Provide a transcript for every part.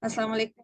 السلام علیکم۔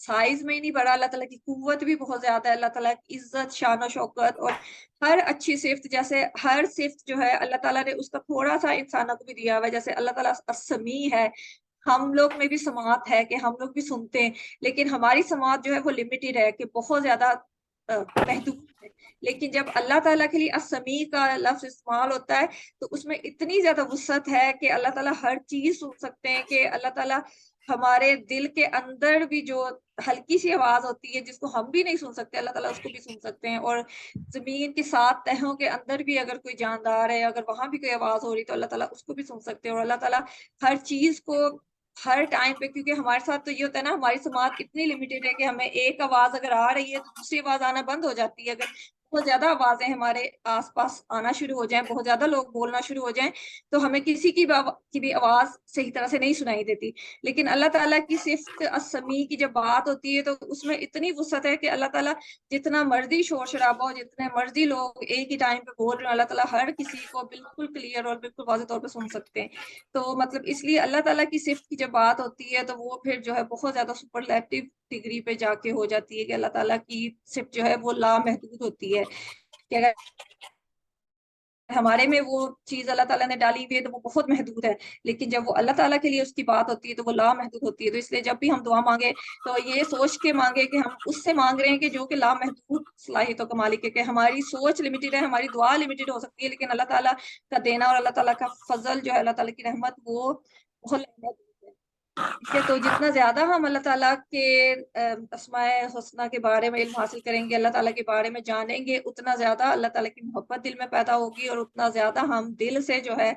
سائز میں ہی نہیں بڑا, اللہ تعالیٰ کی قوت بھی بہت زیادہ ہے, اللہ تعالیٰ کی عزت, شان و شوکت, اور ہر اچھی صفت, جیسے ہر صفت جو ہے اللہ تعالیٰ نے اس کا تھوڑا سا انسانوں کو بھی دیا ہوا ہے. جیسے اللہ تعالیٰ السمیع ہے, ہم لوگ میں بھی سماعت ہے کہ ہم لوگ بھی سنتے ہیں, لیکن ہماری سماعت جو ہے وہ لمیٹڈ ہے, کہ بہت زیادہ محدود ہے. لیکن جب اللہ تعالیٰ کے لیے السمیع کا لفظ استعمال ہوتا ہے تو اس میں اتنی زیادہ وسعت ہے کہ اللہ تعالیٰ ہر چیز سن سکتے ہیں, کہ اللہ تعالیٰ ہمارے دل کے اندر بھی جو ہلکی سی آواز ہوتی ہے جس کو ہم بھی نہیں سن سکتے, اللہ تعالیٰ اس کو بھی سن سکتے ہیں. اور زمین کی 7 تہوں کے اندر بھی اگر کوئی جاندار ہے, اگر وہاں بھی کوئی آواز ہو رہی تو اللہ تعالیٰ اس کو بھی سن سکتے ہیں. اور اللہ تعالیٰ ہر چیز کو ہر ٹائم پہ, کیونکہ ہمارے ساتھ تو یہ ہوتا ہے نا, ہماری سماعت اتنی لمیٹڈ ہے کہ ہمیں ایک آواز اگر آ رہی ہے تو دوسری آواز آنا بند ہو جاتی ہے. اگر بہت زیادہ آوازیں ہمارے آس پاس آنا شروع ہو جائیں, بہت زیادہ لوگ بولنا شروع ہو جائیں, تو ہمیں کسی کی بھی آواز صحیح طرح سے نہیں سنائی دیتی. لیکن اللہ تعالیٰ کی صفت السمیع کی جب بات ہوتی ہے تو اس میں اتنی وسعت ہے کہ اللہ تعالیٰ جتنا مرضی شور شرابہ ہو, جتنے مرضی لوگ ایک ہی ٹائم پہ بول رہے ہیں, اللہ تعالیٰ ہر کسی کو بالکل کلیئر اور بالکل واضح طور پہ سن سکتے ہیں. تو مطلب اس لیے اللہ تعالیٰ کی صفت کی جب بات ہوتی ہے تو وہ پھر جو ہے بہت زیادہ سپرلیٹو ڈگری پہ جا کے ہو جاتی ہے, کہ اللہ تعالیٰ کی صفت جو ہے وہ لامحدود ہوتی ہے. کہ اگر ہمارے میں وہ چیز اللہ تعالیٰ نے ڈالی ہوئی ہے تو وہ بہت محدود ہے, لیکن جب وہ اللہ تعالیٰ کے لیے اس کی بات ہوتی ہے تو وہ لامحدود ہوتی ہے. تو اس لیے جب بھی ہم دعا مانگے تو یہ سوچ کے مانگے کہ ہم اس سے مانگ رہے ہیں کہ جو کہ لامحدود صلاحیت و کمال کی, کہ ہماری سوچ لمیٹڈ ہے, ہماری دعا لمیٹڈ ہو سکتی ہے, لیکن اللہ تعالیٰ کا دینا اور اللہ تعالیٰ کا فضل جو ہے, اللہ تعالیٰ کی رحمت, وہ بہت محدود ہے. ٹھیک ہے, تو جتنا زیادہ ہم اللہ تعالیٰ کے اسماء حسنہ کے بارے میں علم حاصل کریں گے, اللہ تعالیٰ کے بارے میں جانیں گے, اتنا زیادہ اللہ تعالیٰ کی محبت دل میں پیدا ہوگی, اور اتنا زیادہ ہم دل سے جو ہے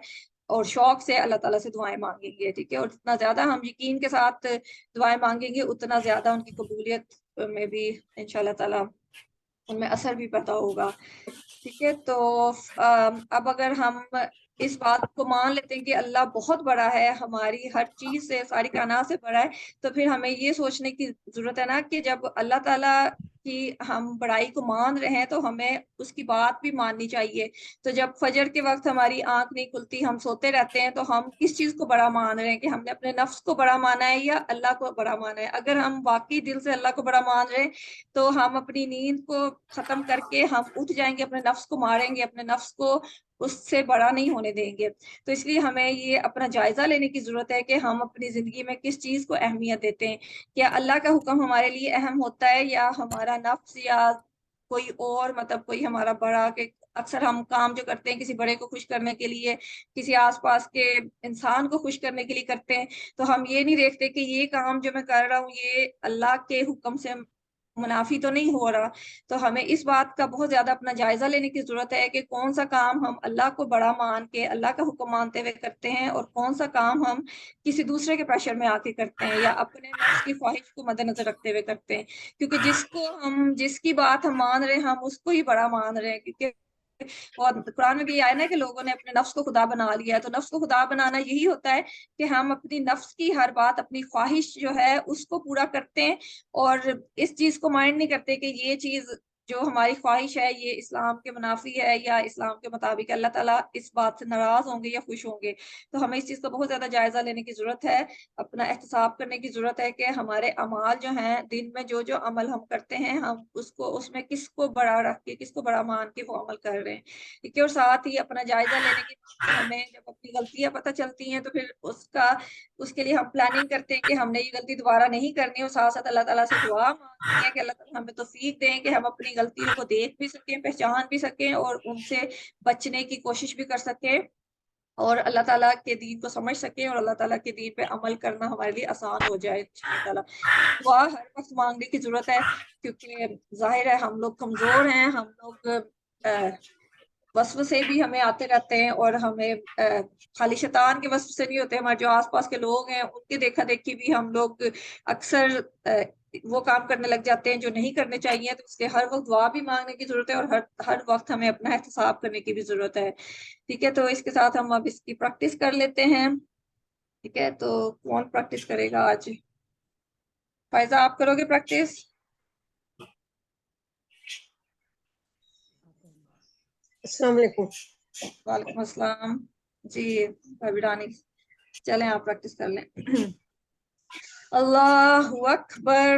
اور شوق سے اللہ تعالیٰ سے دعائیں مانگیں گے. ٹھیک ہے, اور جتنا زیادہ ہم یقین کے ساتھ دعائیں مانگیں گے اتنا زیادہ ان کی قبولیت میں بھی انشاءاللہ تعالیٰ ان میں اثر بھی پیدا ہوگا. ٹھیک ہے, تو اب اگر ہم اس بات کو مان لیتے ہیں کہ اللہ بہت بڑا ہے, ہماری ہر چیز سے, ساری کائنات سے بڑا ہے, تو پھر ہمیں یہ سوچنے کی ضرورت ہے نا کہ جب اللہ تعالیٰ کی ہم بڑائی کو مان رہے ہیں تو ہمیں اس کی بات بھی ماننی چاہیے. تو جب فجر کے وقت ہماری آنکھ نہیں کھلتی, ہم سوتے رہتے ہیں, تو ہم کس چیز کو بڑا مان رہے ہیں, کہ ہم نے اپنے نفس کو بڑا مانا ہے یا اللہ کو بڑا مانا ہے. اگر ہم واقعی دل سے اللہ کو بڑا مان رہے ہیں تو ہم اپنی نیند کو ختم کر کے ہم اٹھ جائیں گے, اپنے نفس کو ماریں گے, اپنے نفس کو اس سے بڑا نہیں ہونے دیں گے. تو اس لیے ہمیں یہ اپنا جائزہ لینے کی ضرورت ہے کہ ہم اپنی زندگی میں کس چیز کو اہمیت دیتے ہیں. کیا اللہ کا حکم ہمارے لیے اہم ہوتا ہے, یا ہمارا نفس, یا کوئی اور مطلب کوئی ہمارا بڑا, کہ اکثر ہم کام جو کرتے ہیں کسی بڑے کو خوش کرنے کے لیے, کسی آس پاس کے انسان کو خوش کرنے کے لیے کرتے ہیں, تو ہم یہ نہیں دیکھتے کہ یہ کام جو میں کر رہا ہوں یہ اللہ کے حکم سے منافی تو نہیں ہو رہا. تو ہمیں اس بات کا بہت زیادہ اپنا جائزہ لینے کی ضرورت ہے کہ کون سا کام ہم اللہ کو بڑا مان کے, اللہ کا حکم مانتے ہوئے کرتے ہیں, اور کون سا کام ہم کسی دوسرے کے پریشر میں آ کے کرتے ہیں, یا اپنے نفس کی خواہش کو مد نظر رکھتے ہوئے کرتے ہیں. کیونکہ جس کی بات ہم مان رہے ہیں ہم اس کو ہی بڑا مان رہے ہیں. کیونکہ اور قرآن میں بھی آیا نا کہ لوگوں نے اپنے نفس کو خدا بنا لیا ہے. تو نفس کو خدا بنانا یہی ہوتا ہے کہ ہم اپنی نفس کی ہر بات, اپنی خواہش جو ہے اس کو پورا کرتے ہیں, اور اس چیز کو مائنڈ نہیں کرتے کہ یہ چیز جو ہماری خواہش ہے یہ اسلام کے منافی ہے یا اسلام کے مطابق اللہ تعالیٰ اس بات سے ناراض ہوں گے یا خوش ہوں گے. تو ہمیں اس چیز کا بہت زیادہ جائزہ لینے کی ضرورت ہے, اپنا احتساب کرنے کی ضرورت ہے کہ ہمارے اعمال جو ہیں, دن میں جو عمل ہم کرتے ہیں, ہم اس میں کس کو بڑا رکھ کے, کس کو بڑا مان کے وہ عمل کر رہے ہیں. ٹھیک ہے, اور ساتھ ہی اپنا جائزہ لینے کی ہمیں جب اپنی غلطیاں پتہ چلتی ہیں تو پھر اس کے لیے ہم پلاننگ کرتے ہیں کہ ہم نے یہ غلطی دوبارہ نہیں کرنی, اور ساتھ ساتھ اللہ تعالیٰ سے دعا مانگتے ہیں کہ اللہ تعالیٰ ہمیں توفیق دیں کہ ہم اپنی غلطیوں کو دیکھ بھی سکیں, پہچان بھی سکیں, اور ان سے بچنے کی کوشش بھی کر سکیں, اور اللہ تعالیٰ کے دین کو سمجھ سکیں, اور اللہ تعالیٰ کے دین پہ عمل کرنا ہمارے لیے آسان ہو جائے انشاءاللہ تعالیٰ. دعا ہر وقت مانگنے کی ضرورت ہے, کیونکہ ظاہر ہے ہم لوگ کمزور ہیں, ہم لوگ وسوسے بھی ہمیں آتے رہتے ہیں, اور ہمیں خالی شیطان کے وسوسے نہیں ہوتے, ہمارے جو آس پاس کے لوگ ہیں ان کے دیکھا دیکھی بھی ہم لوگ اکثر وہ کام کرنے لگ جاتے ہیں جو نہیں کرنے چاہیے. تو اس لیے ہر وقت دعا بھی مانگنے کی ضرورت ہے, اور ہر وقت ہمیں اپنا احتساب کرنے کی بھی ضرورت ہے. ٹھیک ہے, تو اس کے ساتھ ہم اب اس کی پریکٹس کر لیتے ہیں. ٹھیک ہے, تو کون پریکٹس کرے گا آج؟ فائزہ آپ کرو گے پریکٹس؟ السلام علیکم. وعلیکم السلام. جی بھابی رانی, چلیں آپ پریکٹس کر لیں. اللہ اکبر.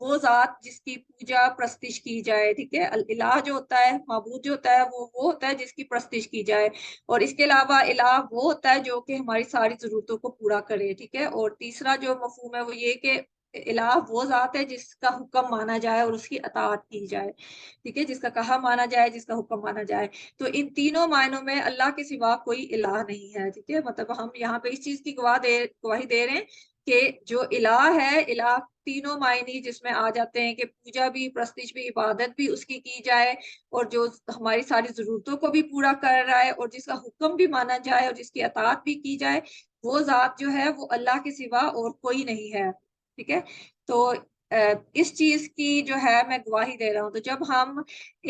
وہ ذات جس کی پوجا پرستش کی جائے، ٹھیک ہے۔ الہ جو ہوتا ہے، معبود جو ہوتا ہے، وہ ہوتا ہے جس کی پرستش کی جائے، اور اس کے علاوہ الہ وہ ہوتا ہے جو کہ ہماری ساری ضرورتوں کو پورا کرے، ٹھیک ہے۔ اور تیسرا جو مفہوم ہے وہ یہ کہ الہ وہ ذات ہے جس کا حکم مانا جائے اور اس کی اطاعت کی جائے، ٹھیک ہے، جس کا کہا مانا جائے، جس کا حکم مانا جائے۔ تو ان تینوں معنوں میں اللہ کے سوا کوئی الہ نہیں ہے، ٹھیک ہے۔ مطلب ہم یہاں پہ اس چیز کی گواہی دے رہے ہیں کہ جو الہ ہے، الہ تینوں معنی جس میں آ جاتے ہیں کہ پوجا بھی، پرستش بھی، عبادت بھی اس کی جائے، اور جو ہماری ساری ضرورتوں کو بھی پورا کر رہا ہے اور جس کا حکم بھی مانا جائے اور جس کی اطاعت بھی کی جائے، وہ ذات جو ہے وہ اللہ کے سوا اور کوئی نہیں ہے، ٹھیک ہے۔ تو اس چیز کی جو ہے میں گواہی دے رہا ہوں۔ تو جب ہم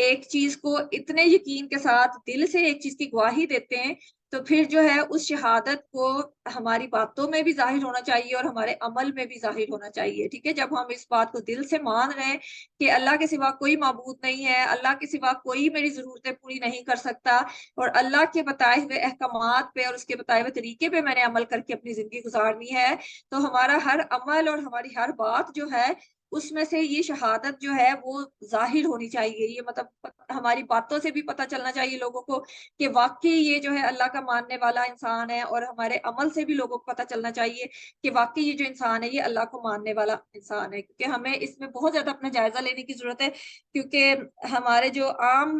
ایک چیز کو اتنے یقین کے ساتھ دل سے ایک چیز کی گواہی دیتے ہیں، تو پھر جو ہے اس شہادت کو ہماری باتوں میں بھی ظاہر ہونا چاہیے اور ہمارے عمل میں بھی ظاہر ہونا چاہیے، ٹھیک ہے۔ جب ہم اس بات کو دل سے مان رہے ہیں کہ اللہ کے سوا کوئی معبود نہیں ہے، اللہ کے سوا کوئی میری ضرورتیں پوری نہیں کر سکتا، اور اللہ کے بتائے ہوئے احکامات پہ اور اس کے بتائے ہوئے طریقے پہ میں نے عمل کر کے اپنی زندگی گزارنی ہے، تو ہمارا ہر عمل اور ہماری ہر بات جو ہے اس میں سے یہ شہادت جو ہے وہ ظاہر ہونی چاہیے۔ یہ مطلب ہماری باتوں سے بھی پتہ چلنا چاہیے لوگوں کو کہ واقعی یہ جو ہے اللہ کا ماننے والا انسان ہے، اور ہمارے عمل سے بھی لوگوں کو پتہ چلنا چاہیے کہ واقعی یہ جو انسان ہے یہ اللہ کو ماننے والا انسان ہے۔ کیونکہ ہمیں اس میں بہت زیادہ اپنا جائزہ لینے کی ضرورت ہے، کیونکہ ہمارے جو عام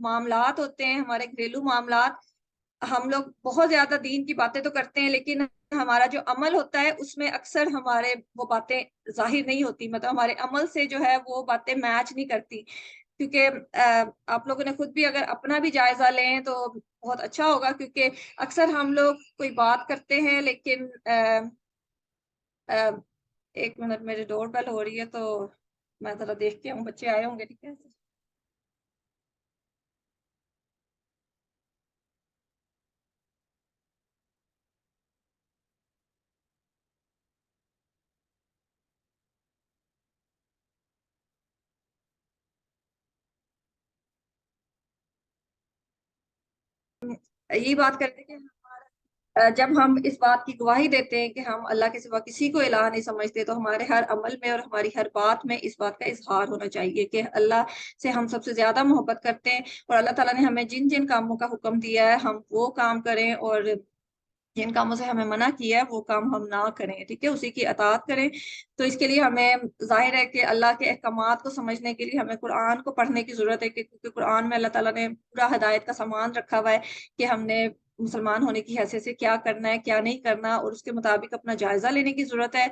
معاملات ہوتے ہیں، ہمارے گھریلو معاملات، ہم لوگ بہت زیادہ دین کی باتیں تو کرتے ہیں، لیکن ہمارا جو عمل ہوتا ہے اس میں اکثر ہمارے وہ باتیں ظاہر نہیں ہوتی، مطلب ہمارے عمل سے جو ہے وہ باتیں میچ نہیں کرتی۔ کیونکہ آپ لوگوں نے خود بھی اگر اپنا بھی جائزہ لیں تو بہت اچھا ہوگا، کیونکہ اکثر ہم لوگ کوئی بات کرتے ہیں لیکن ایک منٹ، میری ڈور بیل ہو رہی ہے تو میں ذرا دیکھتی ہوں، بچے آئے ہوں گے، ٹھیک ہے۔ یہ بات کرتے ہیں کہ جب ہم اس بات کی گواہی دیتے ہیں کہ ہم اللہ کے سوا کسی کو الہ نہیں سمجھتے، تو ہمارے ہر عمل میں اور ہماری ہر بات میں اس بات کا اظہار ہونا چاہیے کہ اللہ سے ہم سب سے زیادہ محبت کرتے ہیں، اور اللہ تعالیٰ نے ہمیں جن جن کاموں کا حکم دیا ہے ہم وہ کام کریں، اور جن کاموں سے ہمیں منع کیا ہے وہ کام ہم نہ کریں، ٹھیک ہے، اسی کی اطاعت کریں۔ تو اس کے لیے ہمیں ظاہر ہے کہ اللہ کے احکامات کو سمجھنے کے لیے ہمیں قرآن کو پڑھنے کی ضرورت ہے، کیونکہ قرآن میں اللہ تعالیٰ نے پورا ہدایت کا سامان رکھا ہوا ہے کہ ہم نے مسلمان ہونے کی حیثیت سے کیا کرنا ہے، کیا نہیں کرنا، اور اس کے مطابق اپنا جائزہ لینے کی ضرورت ہے۔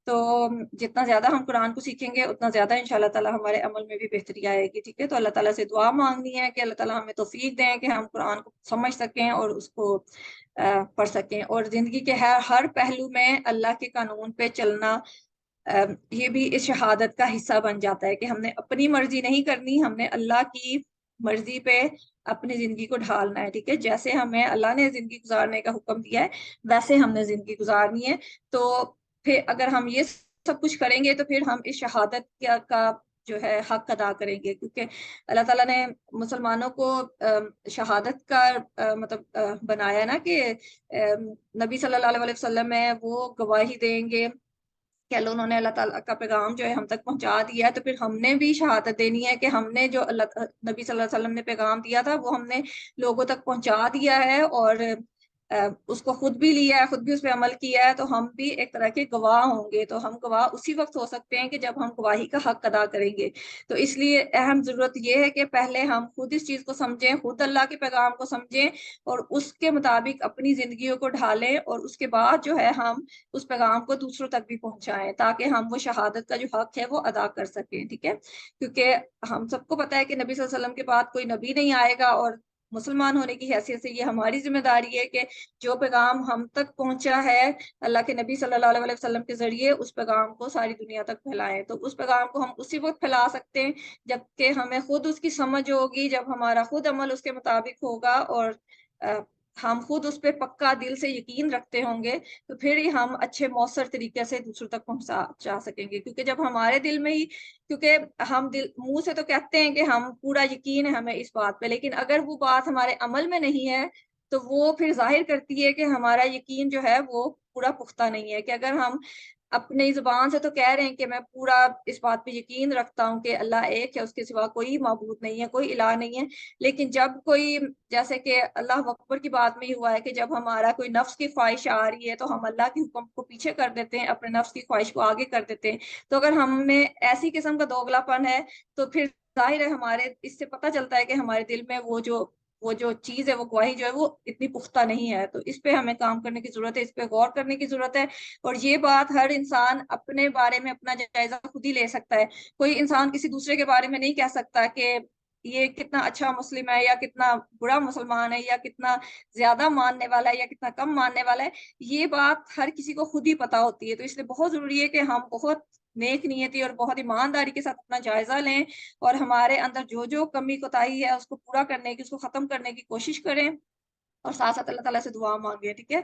تو جتنا زیادہ ہم قرآن کو سیکھیں گے اتنا زیادہ انشاءاللہ تعالیٰ ہمارے عمل میں بھی بہتری آئے گی، ٹھیک ہے۔ تو اللہ تعالیٰ سے دعا مانگنی ہے کہ اللہ تعالیٰ ہمیں توفیق دیں کہ ہم قرآن کو سمجھ سکیں اور اس کو پڑھ سکیں، اور زندگی کے ہر پہلو میں اللہ کے قانون پہ چلنا، یہ بھی اس شہادت کا حصہ بن جاتا ہے کہ ہم نے اپنی مرضی نہیں کرنی، ہم نے اللہ کی مرضی پہ اپنی زندگی کو ڈھالنا ہے، ٹھیک ہے۔ جیسے ہمیں اللہ نے زندگی گزارنے کا حکم دیا ہے ویسے ہم نے زندگی گزارنی ہے۔ تو پھر اگر ہم یہ سب کچھ کریں گے تو پھر ہم اس شہادت کا جو ہے حق ادا کریں گے، کیونکہ اللہ تعالیٰ نے مسلمانوں کو شہادت کا مطلب بنایا نا کہ نبی صلی اللہ علیہ وسلم ہے وہ گواہی دیں گے کہ انہوں نے اللہ تعالیٰ کا پیغام جو ہے ہم تک پہنچا دیا ہے، تو پھر ہم نے بھی شہادت دینی ہے کہ ہم نے جو نبی صلی اللہ علیہ وسلم نے پیغام دیا تھا وہ ہم نے لوگوں تک پہنچا دیا ہے، اور اس کو خود بھی لیا ہے، خود بھی اس پہ عمل کیا ہے، تو ہم بھی ایک طرح کے گواہ ہوں گے۔ تو ہم گواہ اسی وقت ہو سکتے ہیں کہ جب ہم گواہی کا حق ادا کریں گے۔ تو اس لیے اہم ضرورت یہ ہے کہ پہلے ہم خود اس چیز کو سمجھیں، خود اللہ کے پیغام کو سمجھیں اور اس کے مطابق اپنی زندگیوں کو ڈھالیں، اور اس کے بعد جو ہے ہم اس پیغام کو دوسروں تک بھی پہنچائیں تاکہ ہم وہ شہادت کا جو حق ہے وہ ادا کر سکیں، ٹھیک ہے۔ کیونکہ ہم سب کو پتہ ہے کہ نبی صلی اللہ علیہ وسلم کے بعد کوئی نبی نہیں آئے گا، اور مسلمان ہونے کی حیثیت سے یہ ہماری ذمہ داری ہے کہ جو پیغام ہم تک پہنچا ہے اللہ کے نبی صلی اللہ علیہ وسلم کے ذریعے، اس پیغام کو ساری دنیا تک پھیلائیں۔ تو اس پیغام کو ہم اسی وقت پھیلا سکتے ہیں جب کہ ہمیں خود اس کی سمجھ ہوگی، جب ہمارا خود عمل اس کے مطابق ہوگا، اور ہم خود اس پہ پکا دل سے یقین رکھتے ہوں گے، تو پھر ہی ہم اچھے مؤثر طریقے سے دوسروں تک پہنچا سکیں گے۔ کیونکہ جب ہمارے دل میں ہی، کیونکہ ہم منہ سے تو کہتے ہیں کہ ہم پورا یقین ہے ہمیں اس بات پہ، لیکن اگر وہ بات ہمارے عمل میں نہیں ہے تو وہ پھر ظاہر کرتی ہے کہ ہمارا یقین جو ہے وہ پورا پختہ نہیں ہے۔ کہ اگر ہم اپنی زبان سے تو کہہ رہے ہیں کہ میں پورا اس بات پہ یقین رکھتا ہوں کہ اللہ ایک ہے، اس کے سوا کوئی معبود نہیں ہے، کوئی الہ نہیں ہے، لیکن جب کوئی، جیسے کہ اللہ اکبر کی بات میں ہی ہوا ہے کہ جب ہمارا کوئی نفس کی خواہش آ رہی ہے تو ہم اللہ کے حکم کو پیچھے کر دیتے ہیں، اپنے نفس کی خواہش کو آگے کر دیتے ہیں. تو اگر ہم میں ایسی قسم کا دوگلا پن ہے تو پھر ظاہر ہے ہمارے اس سے پتہ چلتا ہے کہ ہمارے دل میں وہ جو چیز ہے، وہ گواہی جو ہے وہ اتنی پختہ نہیں ہے. تو اس پہ ہمیں کام کرنے کی ضرورت ہے، اس پہ غور کرنے کی ضرورت ہے. اور یہ بات ہر انسان اپنے بارے میں اپنا جائزہ خود ہی لے سکتا ہے. کوئی انسان کسی دوسرے کے بارے میں نہیں کہہ سکتا کہ یہ کتنا اچھا مسلم ہے یا کتنا برا مسلمان ہے یا کتنا زیادہ ماننے والا ہے یا کتنا کم ماننے والا ہے. یہ بات ہر کسی کو خود ہی پتا ہوتی ہے. تو اس لیے بہت ضروری ہے کہ ہم بہت نیک نیتی اور بہت ایمانداری کے ساتھ اپنا جائزہ لیں اور ہمارے اندر جو جو کمی کوتاہی ہے اس کو پورا کرنے کی، اس کو ختم کرنے کی کوشش کریں، اور ساتھ ساتھ اللہ تعالیٰ سے دعا مانگے. ٹھیک ہے.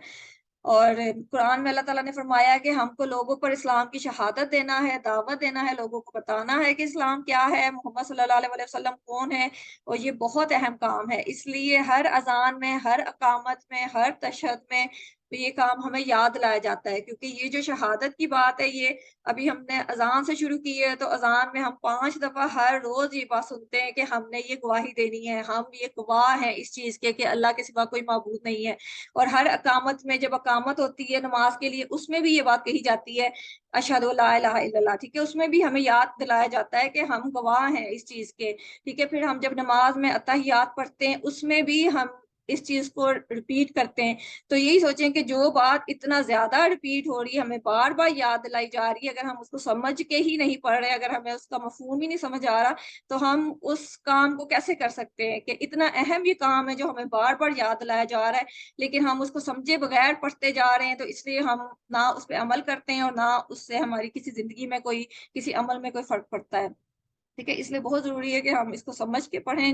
اور قرآن میں اللہ تعالیٰ نے فرمایا کہ ہم کو لوگوں پر اسلام کی شہادت دینا ہے، دعوت دینا ہے، لوگوں کو بتانا ہے کہ اسلام کیا ہے، محمد صلی اللہ علیہ وسلم کون ہے. اور یہ بہت اہم کام ہے. اس لیے ہر اذان میں، ہر اقامت میں، ہر تشہد میں یہ کام ہمیں یاد لایا جاتا ہے، کیونکہ یہ جو شہادت کی بات ہے یہ ابھی ہم نے اذان سے شروع کی ہے. تو اذان میں ہم 5 دفعہ ہر روز یہ بات سنتے ہیں کہ ہم نے یہ گواہی دینی ہے، ہم یہ گواہ ہیں اس چیز کے کہ اللہ کے سوا کوئی معبود نہیں ہے. اور ہر اقامت میں جب اقامت ہوتی ہے نماز کے لیے، اس میں بھی یہ بات کہی جاتی ہے اشہد لا الہ الا اللہ. ٹھیک ہے. اس میں بھی ہمیں یاد دلایا جاتا ہے کہ ہم گواہ ہیں اس چیز کے. ٹھیک ہے. پھر ہم جب نماز میں اتحیات پڑھتے ہیں اس میں بھی ہم اس چیز کو ریپیٹ کرتے ہیں. تو یہی سوچیں کہ جو بات اتنا زیادہ ریپیٹ ہو رہی ہے، ہمیں بار بار یاد دلائی جا رہی ہے، اگر ہم اس کو سمجھ کے ہی نہیں پڑھ رہے، اگر ہمیں اس کا مفہوم ہی نہیں سمجھ آ رہا، تو ہم اس کام کو کیسے کر سکتے ہیں کہ اتنا اہم یہ کام ہے جو ہمیں بار بار یاد دلایا جا رہا ہے لیکن ہم اس کو سمجھے بغیر پڑھتے جا رہے ہیں. تو اس لیے ہم نہ اس پہ عمل کرتے ہیں اور نہ اس سے ہماری کسی زندگی میں کوئی، کسی عمل میں کوئی فرق پڑتا ہے. ٹھیک ہے. اس لیے بہت ضروری ہے کہ ہم اس کو سمجھ کے پڑھیں،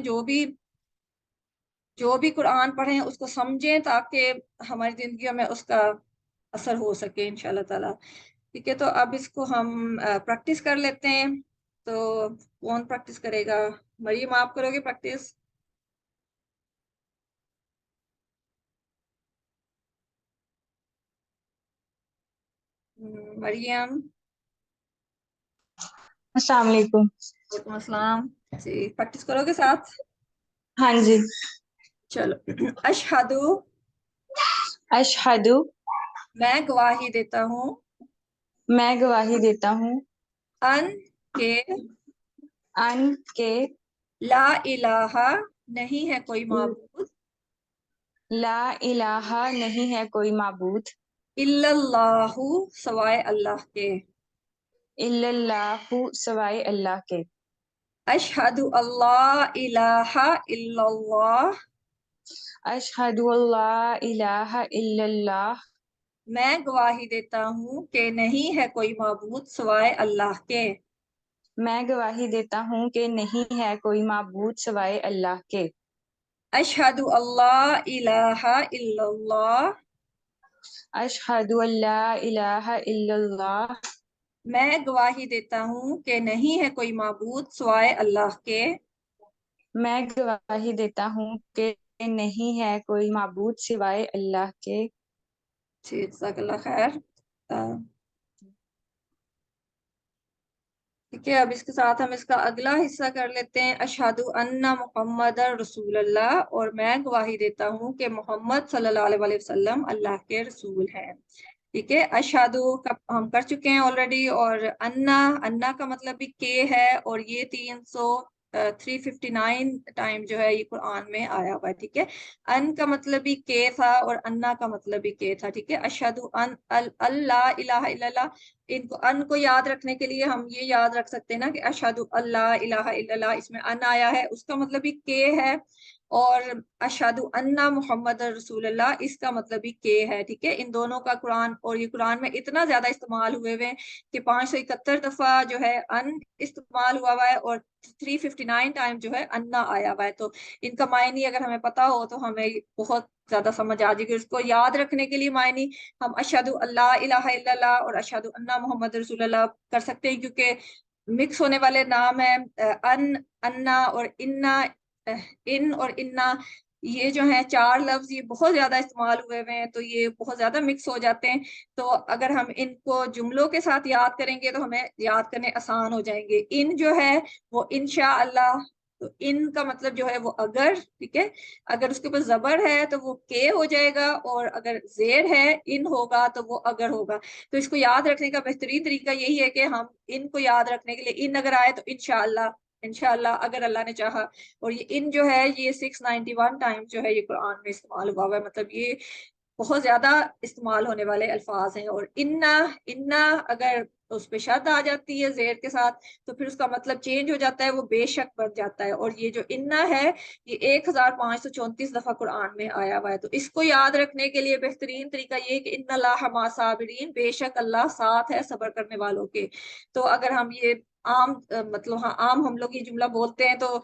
جو بھی قرآن پڑھیں اس کو سمجھیں تاکہ ہماری زندگیوں میں اس کا اثر ہو سکے انشاءاللہ تعالی. ٹھیک ہے. تو اب اس کو ہم پریکٹس کر لیتے ہیں. تو کون پریکٹس کرے گا؟ مریم آپ کرو گے پریکٹس؟ مریم. السلام علیکم. وعلیکم السلام. جی پریکٹس کرو گے ساتھ؟ ہاں جی. چلو. اشہدو، اشہدو، میں گواہی دیتا ہوں، میں گواہی دیتا ہوں، ان کے ان کے لا الہ، نہیں ہے کوئی معبود، لا الہ، نہیں ہے کوئی معبود، الا اللہ، سوائے اللہ کے، الا اللہ، سوائے اللہ کے، اشہد اللہ الہ الا اللہ، اشہد اللہ الہ الا اللہ، میں گواہی دیتا ہوں کہ نہیں ہے کوئی معبود سوائے اللہ کے، میں گواہی دیتا ہوں کہ نہیں ہے کوئی معبود سوائے اللہ کے، اشہد اللہ الہ الا اللہ، اشہد اللہ الہ الا اللہ، میں گواہی دیتا ہوں کہ نہیں ہے کوئی معبود سوائے اللہ کے، میں گواہی دیتا ہوں کہ نہیں ہے کوئی معبود سوائے اللہ کے. جی جزاک اللہ خیر. ٹھیک ہے. اب اس کے ساتھ ہم اس کا اگلا حصہ کر لیتے ہیں. اشہد ان محمد رسول اللہ، اور میں گواہی دیتا ہوں کہ محمد صلی اللہ علیہ وسلم اللہ کے رسول ہیں. ٹھیک ہے. اشہد ہم کر چکے ہیں آلریڈی، اور انا کا مطلب بھی کے ہے، اور یہ 359 ٹائم جو ہے یہ قرآن میں آیا ہوا ہے. ٹھیک ہے. ان کا مطلب بھی کے تھا اور انا کا مطلب بھی کے تھا. ٹھیک ہے. اشہد ان اللہ الہ الا اللہ، ان کو یاد رکھنے کے لیے ہم یہ یاد رکھ سکتے ہیں نا کہ اشہد اللہ الہ الا اللہ، اس میں ان آیا ہے، اس کا مطلب بھی کے ہے. اور اشہد ان محمد رسول اللہ، اس کا مطلب بھی کے ہے. ٹھیک ہے. ان دونوں کا قرآن، اور یہ قرآن میں اتنا زیادہ استعمال ہوئے ہوئے کہ 571 دفعہ جو ہے ان استعمال ہوا ہوا ہے، اور 359 ٹائم جو ہے انا آیا ہوا ہے. تو ان کا معنی اگر ہمیں پتا ہو تو ہمیں بہت زیادہ سمجھ آ جائے گی. اس کو یاد رکھنے کے لیے معنی ہم اشہد اللہ الہ الا اللہ اور اشہد ان محمد رسول اللہ کر سکتے ہیں، کیونکہ مکس ہونے والے نام ہیں ان، انا اور انا، ان اور انا. یہ جو ہیں 4 لفظ یہ بہت زیادہ استعمال ہوئے ہوئے ہیں، تو یہ بہت زیادہ مکس ہو جاتے ہیں. تو اگر ہم ان کو جملوں کے ساتھ یاد کریں گے تو ہمیں یاد کرنے آسان ہو جائیں گے. ان جو ہے وہ انشاءاللہ، تو ان کا مطلب جو ہے وہ اگر، ٹھیک ہے، اگر اس کے اوپر زبر ہے تو وہ کے ہو جائے گا، اور اگر زیر ہے ان ہوگا تو وہ اگر ہوگا. تو اس کو یاد رکھنے کا بہترین طریقہ یہی ہے کہ ہم ان کو یاد رکھنے کے لیے ان اگر آئے تو انشاءاللہ، انشاءاللہ اگر اللہ نے چاہا. اور یہ ان جو ہے یہ 691 ٹائم جو ہے یہ قرآن میں استعمال ہوا ہوا ہے، مطلب یہ بہت زیادہ استعمال ہونے والے الفاظ ہیں. اور انا اگر اس پہ شد آ جاتی ہے زیر کے ساتھ تو پھر اس کا مطلب چینج ہو جاتا ہے، وہ بے شک بن جاتا ہے. اور یہ جو انا ہے یہ 1534 دفعہ قرآن میں آیا ہوا ہے. تو اس کو یاد رکھنے کے لیے بہترین طریقہ یہ ہے کہ ان اللہ مع صابرین، بے شک اللہ ساتھ ہے صبر کرنے والوں کے. تو اگر ہم یہ عام مطلب عام ہم لوگ یہ جملہ بولتے ہیں تو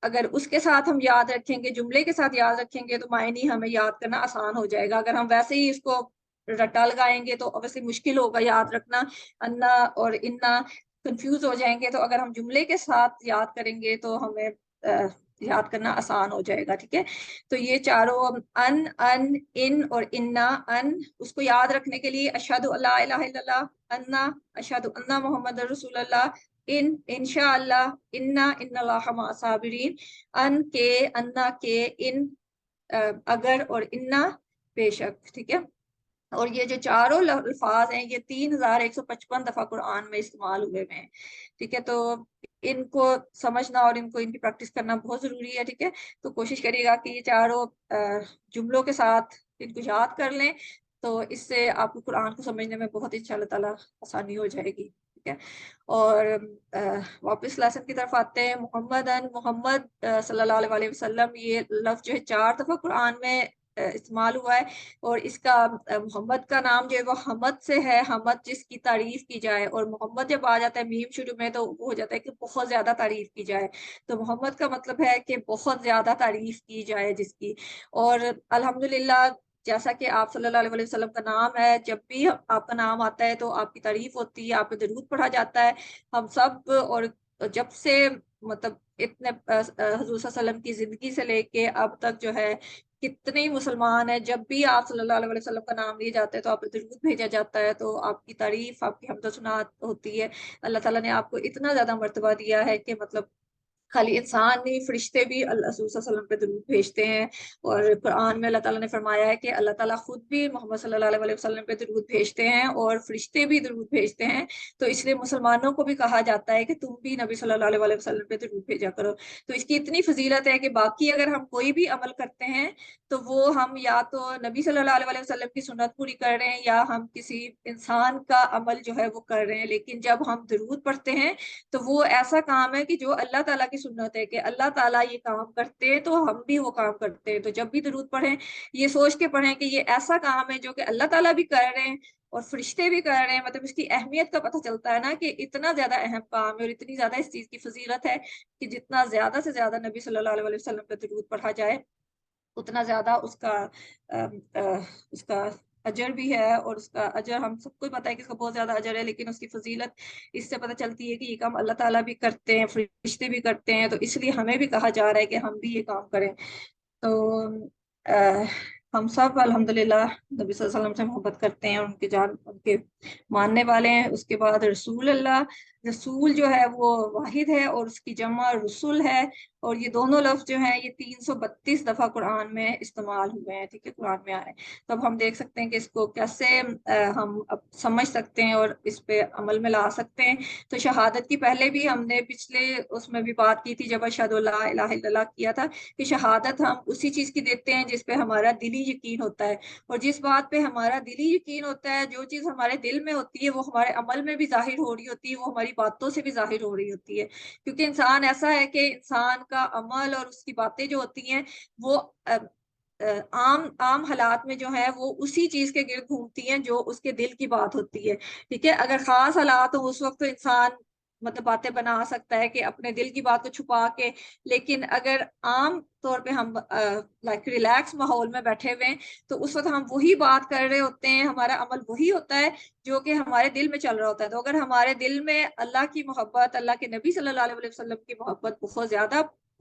اگر اس کے ساتھ ہم یاد رکھیں گے، جملے کے ساتھ یاد رکھیں گے تو معنی ہمیں یاد کرنا آسان ہو جائے گا. اگر ہم ویسے ہی اس کو رٹا لگائیں گے تو obviously مشکل ہوگا یاد رکھنا. انا اور انا کنفیوز ہو جائیں گے. تو اگر ہم جملے کے ساتھ یاد کریں گے تو ہمیں یاد کرنا آسان ہو جائے گا. ٹھیک ہے، تو یہ چاروں ان اور انا. ان اس کو یاد رکھنے کے لیے اشہد اللہ الہ الا اللہ، انا اشہد ان محمد رسول اللہ، انشاءاللہ، ان اللہ مع صابرین، ان کے، انا کے، ان اگر، اور انا بے شک. ٹھیک ہے، اور یہ جو چاروں الفاظ ہیں یہ 3155 دفعہ قرآن میں استعمال ہوئے ہیں. ٹھیک ہے، تو ان کو سمجھنا اور ان کی پریکٹس کرنا بہت ضروری ہے. ٹھیک ہے، تو کوشش کریے گا کہ یہ چاروں جملوں کے ساتھ ان کو یاد کر لیں، تو اس سے آپ کو قرآن کو سمجھنے میں بہت انشاءاللہ تعالیٰ آسانی ہو جائے گی. ٹھیک ہے، اور واپس لیسن کی طرف آتے ہیں. محمد صلی اللہ علیہ وسلم، یہ لفظ جو ہے 4 دفعہ قرآن میں استعمال ہوا ہے. اور اس کا محمد کا نام جو ہے وہ حمد سے ہے، حمد جس کی تعریف کی جائے. اور محمد جب آ جاتا ہے میم شروع میں تو وہ ہو جاتا ہے کہ بہت زیادہ تعریف کی جائے. تو محمد کا مطلب ہے کہ بہت زیادہ تعریف کی جائے جس کی. اور الحمدللہ جیسا کہ آپ صلی اللہ علیہ وسلم کا نام ہے، جب بھی آپ کا نام آتا ہے تو آپ کی تعریف ہوتی ہے، آپ پہ درود پڑھا جاتا ہے. ہم سب، اور جب سے مطلب اتنے حضور صلی اللہ علیہ وسلم کی زندگی سے لے کے اب تک جو ہے کتنے مسلمان ہیں، جب بھی آپ صلی اللہ علیہ وسلم کا نام لیے جاتے ہیں تو آپ پہ درود بھیجا جاتا ہے، تو آپ کی تعریف، آپ کی حمد و ثنا ہوتی ہے. اللہ تعالیٰ نے آپ کو اتنا زیادہ مرتبہ دیا ہے کہ مطلب خالی انسان نہیں، فرشتے بھی اللہ صلی اللہ علیہ وسلم پہ درود بھیجتے ہیں. اور قرآن میں اللہ تعالیٰ نے فرمایا ہے کہ اللہ تعالیٰ خود بھی محمد صلی اللہ علیہ وسلم پہ درود بھیجتے ہیں اور فرشتے بھی درود بھیجتے ہیں. تو اس لیے مسلمانوں کو بھی کہا جاتا ہے کہ تم بھی نبی صلی اللہ علیہ وسلم پہ درود بھیجا کرو. تو اس کی اتنی فضیلت ہے کہ باقی اگر ہم کوئی بھی عمل کرتے ہیں تو وہ ہم یا تو نبی صلی اللہ علیہ وسلم کی سنت پوری کر رہے ہیں یا ہم کسی انسان کا عمل جو ہے وہ کر رہے ہیں. لیکن جب ہم درود پڑھتے ہیں تو وہ ایسا کام ہے کہ جو اللہ تعالیٰ کی سنت ہے کہ اللہ تعالیٰ یہ کام کرتے ہیں تو ہم بھی وہ کام کرتے ہیں. تو جب بھی درود پڑھیں یہ سوچ کے پڑھیں کہ یہ ایسا کام ہے جو کہ اللہ تعالیٰ بھی کر رہے ہیں اور فرشتے بھی کر رہے ہیں. مطلب اس کی اہمیت کا پتہ چلتا ہے نا کہ اتنا زیادہ اہم کام ہے اور اتنی زیادہ اس چیز کی فضیلت ہے کہ جتنا زیادہ سے زیادہ نبی صلی اللہ علیہ وسلم پہ درود پڑھا جائے اتنا زیادہ اس کا اجر بھی ہے. اور اس کا اجر ہم سب کو پتہ ہے کہ اس کا بہت زیادہ اجر ہے، لیکن اس کی فضیلت اس سے پتہ چلتی ہے کہ یہ کام اللہ تعالیٰ بھی کرتے ہیں، فرشتے بھی کرتے ہیں. تو اس لیے ہمیں بھی کہا جا رہا ہے کہ ہم بھی یہ کام کریں. تو ہم سب الحمدللہ نبی صلی اللہ علیہ وسلم سے محبت کرتے ہیں، ان کے ماننے والے ہیں. اس کے بعد رسول اللہ، رسول جو ہے وہ واحد ہے اور اس کی جمع رسول ہے. اور یہ دونوں لفظ جو ہیں یہ 332 دفعہ قرآن میں استعمال ہوئے ہیں. ٹھیک ہے، قرآن میں آئے. تو اب ہم دیکھ سکتے ہیں کہ اس کو کیسے ہم اب سمجھ سکتے ہیں اور اس پہ عمل میں لا سکتے ہیں. تو شہادت کی پہلے بھی ہم نے پچھلے اس میں بھی بات کی تھی جب اشہد لا الہ الا اللہ کیا تھا کہ شہادت ہم اسی چیز کی دیتے ہیں جس پہ ہمارا دلی یقین ہوتا ہے. اور جس بات پہ ہمارا دلی یقین ہوتا ہے، جو چیز ہمارے دل میں ہوتی ہے وہ ہمارے عمل میں بھی ظاہر ہو رہی ہوتی ہے، وہ ہماری باتوں سے بھی ظاہر ہو رہی ہوتی ہے. کیونکہ انسان ایسا ہے کہ انسان کا عمل اور اس کی باتیں جو ہوتی ہیں وہ عام حالات میں جو ہے وہ اسی چیز کے گرد گھومتی ہیں جو اس کے دل کی بات ہوتی ہے. ٹھیک ہے، اگر خاص حالات ہوں اس وقت تو انسان مطلب باتیں بنا سکتا ہے کہ اپنے دل کی بات کو چھپا کے. لیکن اگر عام طور پہ ہم لائک ریلیکس ماحول میں بیٹھے ہوئے ہیں تو اس وقت ہم وہی بات کر رہے ہوتے ہیں، ہمارا عمل وہی ہوتا ہے جو کہ ہمارے دل میں چل رہا ہوتا ہے. تو اگر ہمارے دل میں اللہ کی محبت، اللہ کے نبی صلی اللہ علیہ وسلم کی محبت بہت زیادہ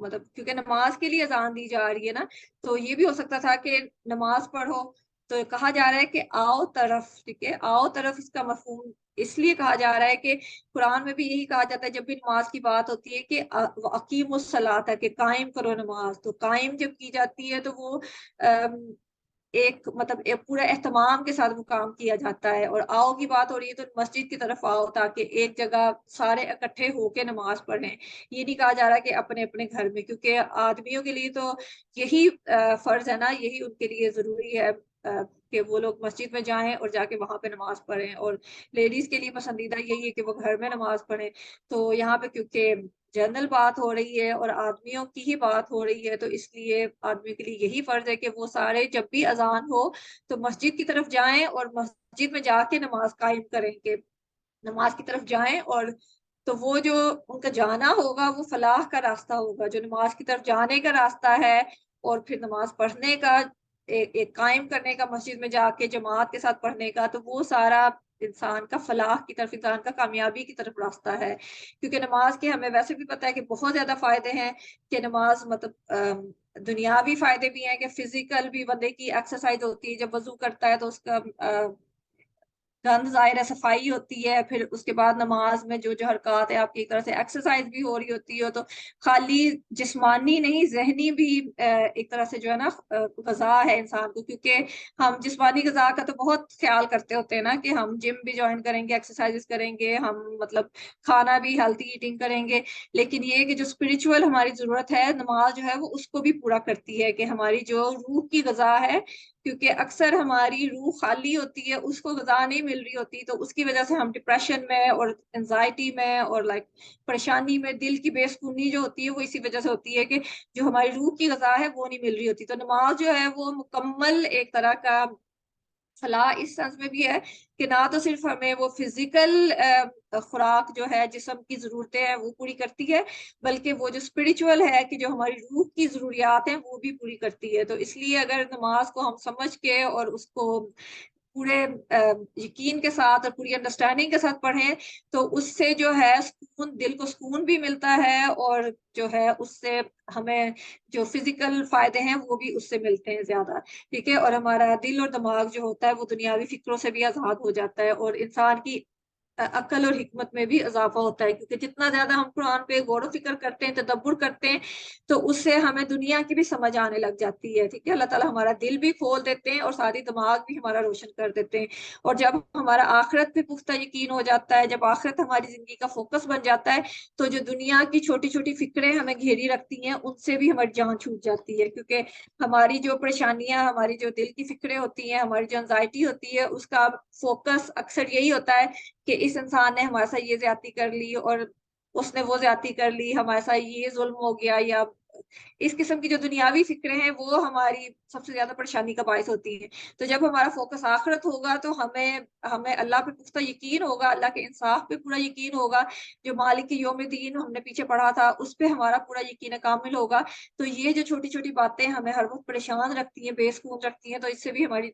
مطلب کیونکہ نماز کے لیے اذان دی جا رہی ہے نا، تو یہ بھی ہو سکتا تھا کہ نماز پڑھو، تو کہا جا رہا ہے کہ آؤ طرف، ٹھیک ہے، آؤ طرف اس کا مفہوم اس لیے کہا جا رہا ہے کہ قرآن میں بھی یہی کہا جاتا ہے جب بھی نماز کی بات ہوتی ہے کہ اقیم الصلاۃ، کہ قائم کرو نماز، تو قائم جب کی جاتی ہے تو وہ ایک مطلب ایک پورا اہتمام کے ساتھ وہ کام کیا جاتا ہے، اور آؤ کی بات ہو رہی ہے تو مسجد کی طرف آؤ تاکہ ایک جگہ سارے اکٹھے ہو کے نماز پڑھیں۔ یہ نہیں کہا جا رہا کہ اپنے اپنے گھر میں، کیونکہ آدمیوں کے لیے تو یہی فرض ہے نا، یہی ان کے لیے ضروری ہے کہ وہ لوگ مسجد میں جائیں اور جا کے وہاں پہ نماز پڑھیں، اور لیڈیز کے لیے پسندیدہ یہی ہے کہ وہ گھر میں نماز پڑھیں۔ تو یہاں پہ کیونکہ جنرل بات ہو رہی ہے اور آدمیوں کی ہی بات ہو رہی ہے، تو اس لیے آدمیوں کے لیے یہی فرض ہے کہ وہ سارے جب بھی اذان ہو تو مسجد کی طرف جائیں اور مسجد میں جا کے نماز قائم کریں، کہ نماز کی طرف جائیں، اور تو وہ جو ان کا جانا ہوگا وہ فلاح کا راستہ ہوگا، جو نماز کی طرف جانے کا راستہ ہے اور پھر نماز پڑھنے کا ایک قائم کرنے کا، مسجد میں جا کے جماعت کے ساتھ پڑھنے کا، تو وہ سارا انسان کا فلاح کی طرف، انسان کا کامیابی کی طرف راستہ ہے۔ کیونکہ نماز کے ہمیں ویسے بھی پتہ ہے کہ بہت زیادہ فائدے ہیں، کہ نماز مطلب دنیاوی فائدے بھی ہیں، کہ فزیکل بھی بندے کی ایکسرسائز ہوتی ہے، جب وضو کرتا ہے تو اس کا گند ظاہر ہے، صفائی ہوتی ہے، پھر اس کے بعد نماز میں جو جو حرکات ہے آپ کی ایک طرح سے ایکسرسائز بھی ہو رہی ہوتی ہے، تو خالی جسمانی نہیں ذہنی بھی ایک طرح سے جو ہے نا غذا ہے انسان کو، کیونکہ ہم جسمانی غذا کا تو بہت خیال کرتے ہوتے ہیں نا، کہ ہم جم بھی جوائن کریں گے، ایکسرسائز کریں گے، ہم مطلب کھانا بھی ہیلتھی ایٹنگ کریں گے، لیکن یہ کہ جو اسپرچول ہماری ضرورت ہے، نماز جو ہے وہ اس کو بھی پورا کرتی ہے، کہ ہماری جو روح کی غذا ہے، کیونکہ اکثر ہماری روح خالی ہوتی ہے، اس کو غذا نہیں مل رہی ہوتی، تو اس کی وجہ سے ہم ڈپریشن میں اور انزائٹی میں اور پریشانی میں، دل کی بے سکونی جو ہوتی ہے وہ اسی وجہ سے ہوتی ہے کہ جو ہماری روح کی غذا ہے وہ نہیں مل رہی ہوتی۔ تو نماز جو ہے وہ مکمل ایک طرح کا فلاح اس سینس میں بھی ہے کہ نہ تو صرف ہمیں وہ فزیکل خوراک جو ہے جسم کی ضرورتیں ہیں وہ پوری کرتی ہے، بلکہ وہ جو اسپرچول ہے کہ جو ہماری روح کی ضروریات ہیں وہ بھی پوری کرتی ہے۔ تو اس لیے اگر نماز کو ہم سمجھ کے اور اس کو پورے یقین کے ساتھ اور پوری انڈرسٹینڈنگ کے ساتھ پڑھیں، تو اس سے جو ہے سکون، دل کو سکون بھی ملتا ہے، اور جو ہے اس سے ہمیں جو فزیکل فائدے ہیں وہ بھی اس سے ملتے ہیں زیادہ، ٹھیک ہے، اور ہمارا دل اور دماغ جو ہوتا ہے وہ دنیاوی فکروں سے بھی آزاد ہو جاتا ہے، اور انسان کی عقل اور حکمت میں بھی اضافہ ہوتا ہے، کیونکہ جتنا زیادہ ہم قرآن پہ غور و فکر کرتے ہیں، تدبر کرتے ہیں، تو اس سے ہمیں دنیا کی بھی سمجھ آنے لگ جاتی ہے، ٹھیک ہے، اللہ تعالیٰ ہمارا دل بھی کھول دیتے ہیں اور ساری دماغ بھی ہمارا روشن کر دیتے ہیں، اور جب ہمارا آخرت پہ پختہ یقین ہو جاتا ہے، جب آخرت ہماری زندگی کا فوکس بن جاتا ہے، تو جو دنیا کی چھوٹی چھوٹی فکریں ہمیں گھیری رکھتی ہیں ان سے بھی ہماری جان چھوٹ جاتی ہے، کیونکہ ہماری جو پریشانیاں، ہماری جو دل کی فکریں ہوتی ہیں، ہماری جو انزائٹی ہوتی ہے، اس کا فوکس اکثر یہی ہوتا ہے کہ اس انسان نے ہمارے ساتھ یہ زیادتی کر لی، اور اس نے وہ زیادتی کر لی، ہمارے ساتھ یہ ظلم ہو گیا، یا اس قسم کی جو دنیاوی فکریں ہیں وہ ہماری سب سے زیادہ پریشانی کا باعث ہوتی ہیں۔ تو جب ہمارا فوکس آخرت ہوگا تو ہمیں اللہ پہ پختہ یقین ہوگا، اللہ کے انصاف پہ پورا یقین ہوگا، جو مالک یوم دین ہم نے پیچھے پڑھا تھا اس پہ ہمارا پورا یقین کامل ہوگا، تو یہ جو چھوٹی چھوٹی باتیں ہمیں ہر وقت پریشان رکھتی ہیں، بے سکون رکھتی ہیں، تو اس سے بھی ہماری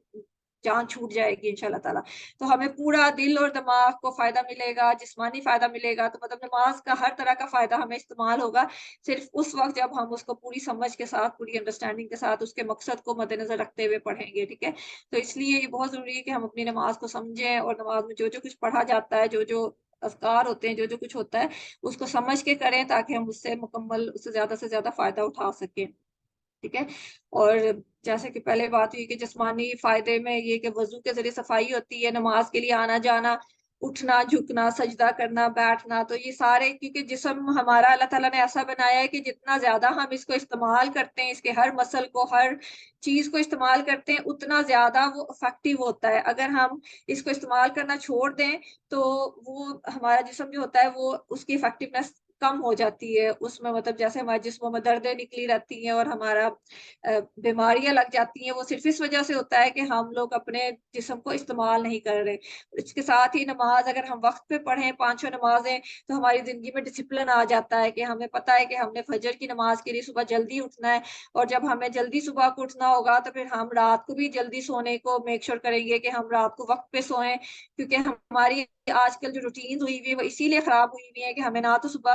جان چھوٹ جائے گی انشاءاللہ تعالیٰ۔ تو ہمیں پورا دل اور دماغ کو فائدہ ملے گا، جسمانی فائدہ ملے گا، تو مطلب نماز کا ہر طرح کا فائدہ ہمیں استعمال ہوگا، صرف اس وقت جب ہم اس کو پوری سمجھ کے ساتھ، پوری انڈرسٹینڈنگ کے ساتھ، اس کے مقصد کو مد نظر رکھتے ہوئے پڑھیں گے، ٹھیک ہے۔ تو اس لیے یہ بہت ضروری ہے کہ ہم اپنی نماز کو سمجھیں، اور نماز میں جو جو کچھ پڑھا جاتا ہے، جو جو اذکار ہوتے ہیں، جو جو کچھ ہوتا ہے، اس کو سمجھ کے کریں تاکہ ہم اس سے مکمل، اس سے زیادہ فائدہ اٹھا سکیں، ٹھیک ہے۔ اور جیسے کہ پہلے بات ہوئی کہ جسمانی فائدے میں یہ کہ وضو کے ذریعے صفائی ہوتی ہے، نماز کے لیے آنا جانا، اٹھنا، جھکنا، سجدہ کرنا، بیٹھنا، تو یہ سارے، کیونکہ جسم ہمارا اللہ تعالیٰ نے ایسا بنایا ہے کہ جتنا زیادہ ہم اس کو استعمال کرتے ہیں، اس کے ہر مسل کو، ہر چیز کو استعمال کرتے ہیں، اتنا زیادہ وہ افیکٹو ہوتا ہے۔ اگر ہم اس کو استعمال کرنا چھوڑ دیں تو وہ ہمارا جسم جو ہوتا ہے وہ اس کی افیکٹونیس کم ہو جاتی ہے، اس میں مطلب جیسے ہمارے جسموں میں دردیں نکلی رہتی ہیں اور ہمارا بیماریاں لگ جاتی ہیں، وہ صرف اس وجہ سے ہوتا ہے کہ ہم لوگ اپنے جسم کو استعمال نہیں کر رہے۔ اس کے ساتھ ہی نماز اگر ہم وقت پہ پڑھیں، 5 نمازیں، تو ہماری زندگی میں ڈسپلن آ جاتا ہے کہ ہمیں پتہ ہے کہ ہم نے فجر کی نماز کے لیے صبح جلدی اٹھنا ہے، اور جب ہمیں جلدی صبح کو اٹھنا ہوگا تو پھر ہم رات کو بھی جلدی سونے کو میک شور کریں گے کہ ہم رات کو وقت پہ سوئیں، کیونکہ ہماری آج کل جو روٹین ہوئی ہوئی ہے وہ اسی لیے خراب ہوئی ہوئی ہے کہ ہمیں نہ تو صبح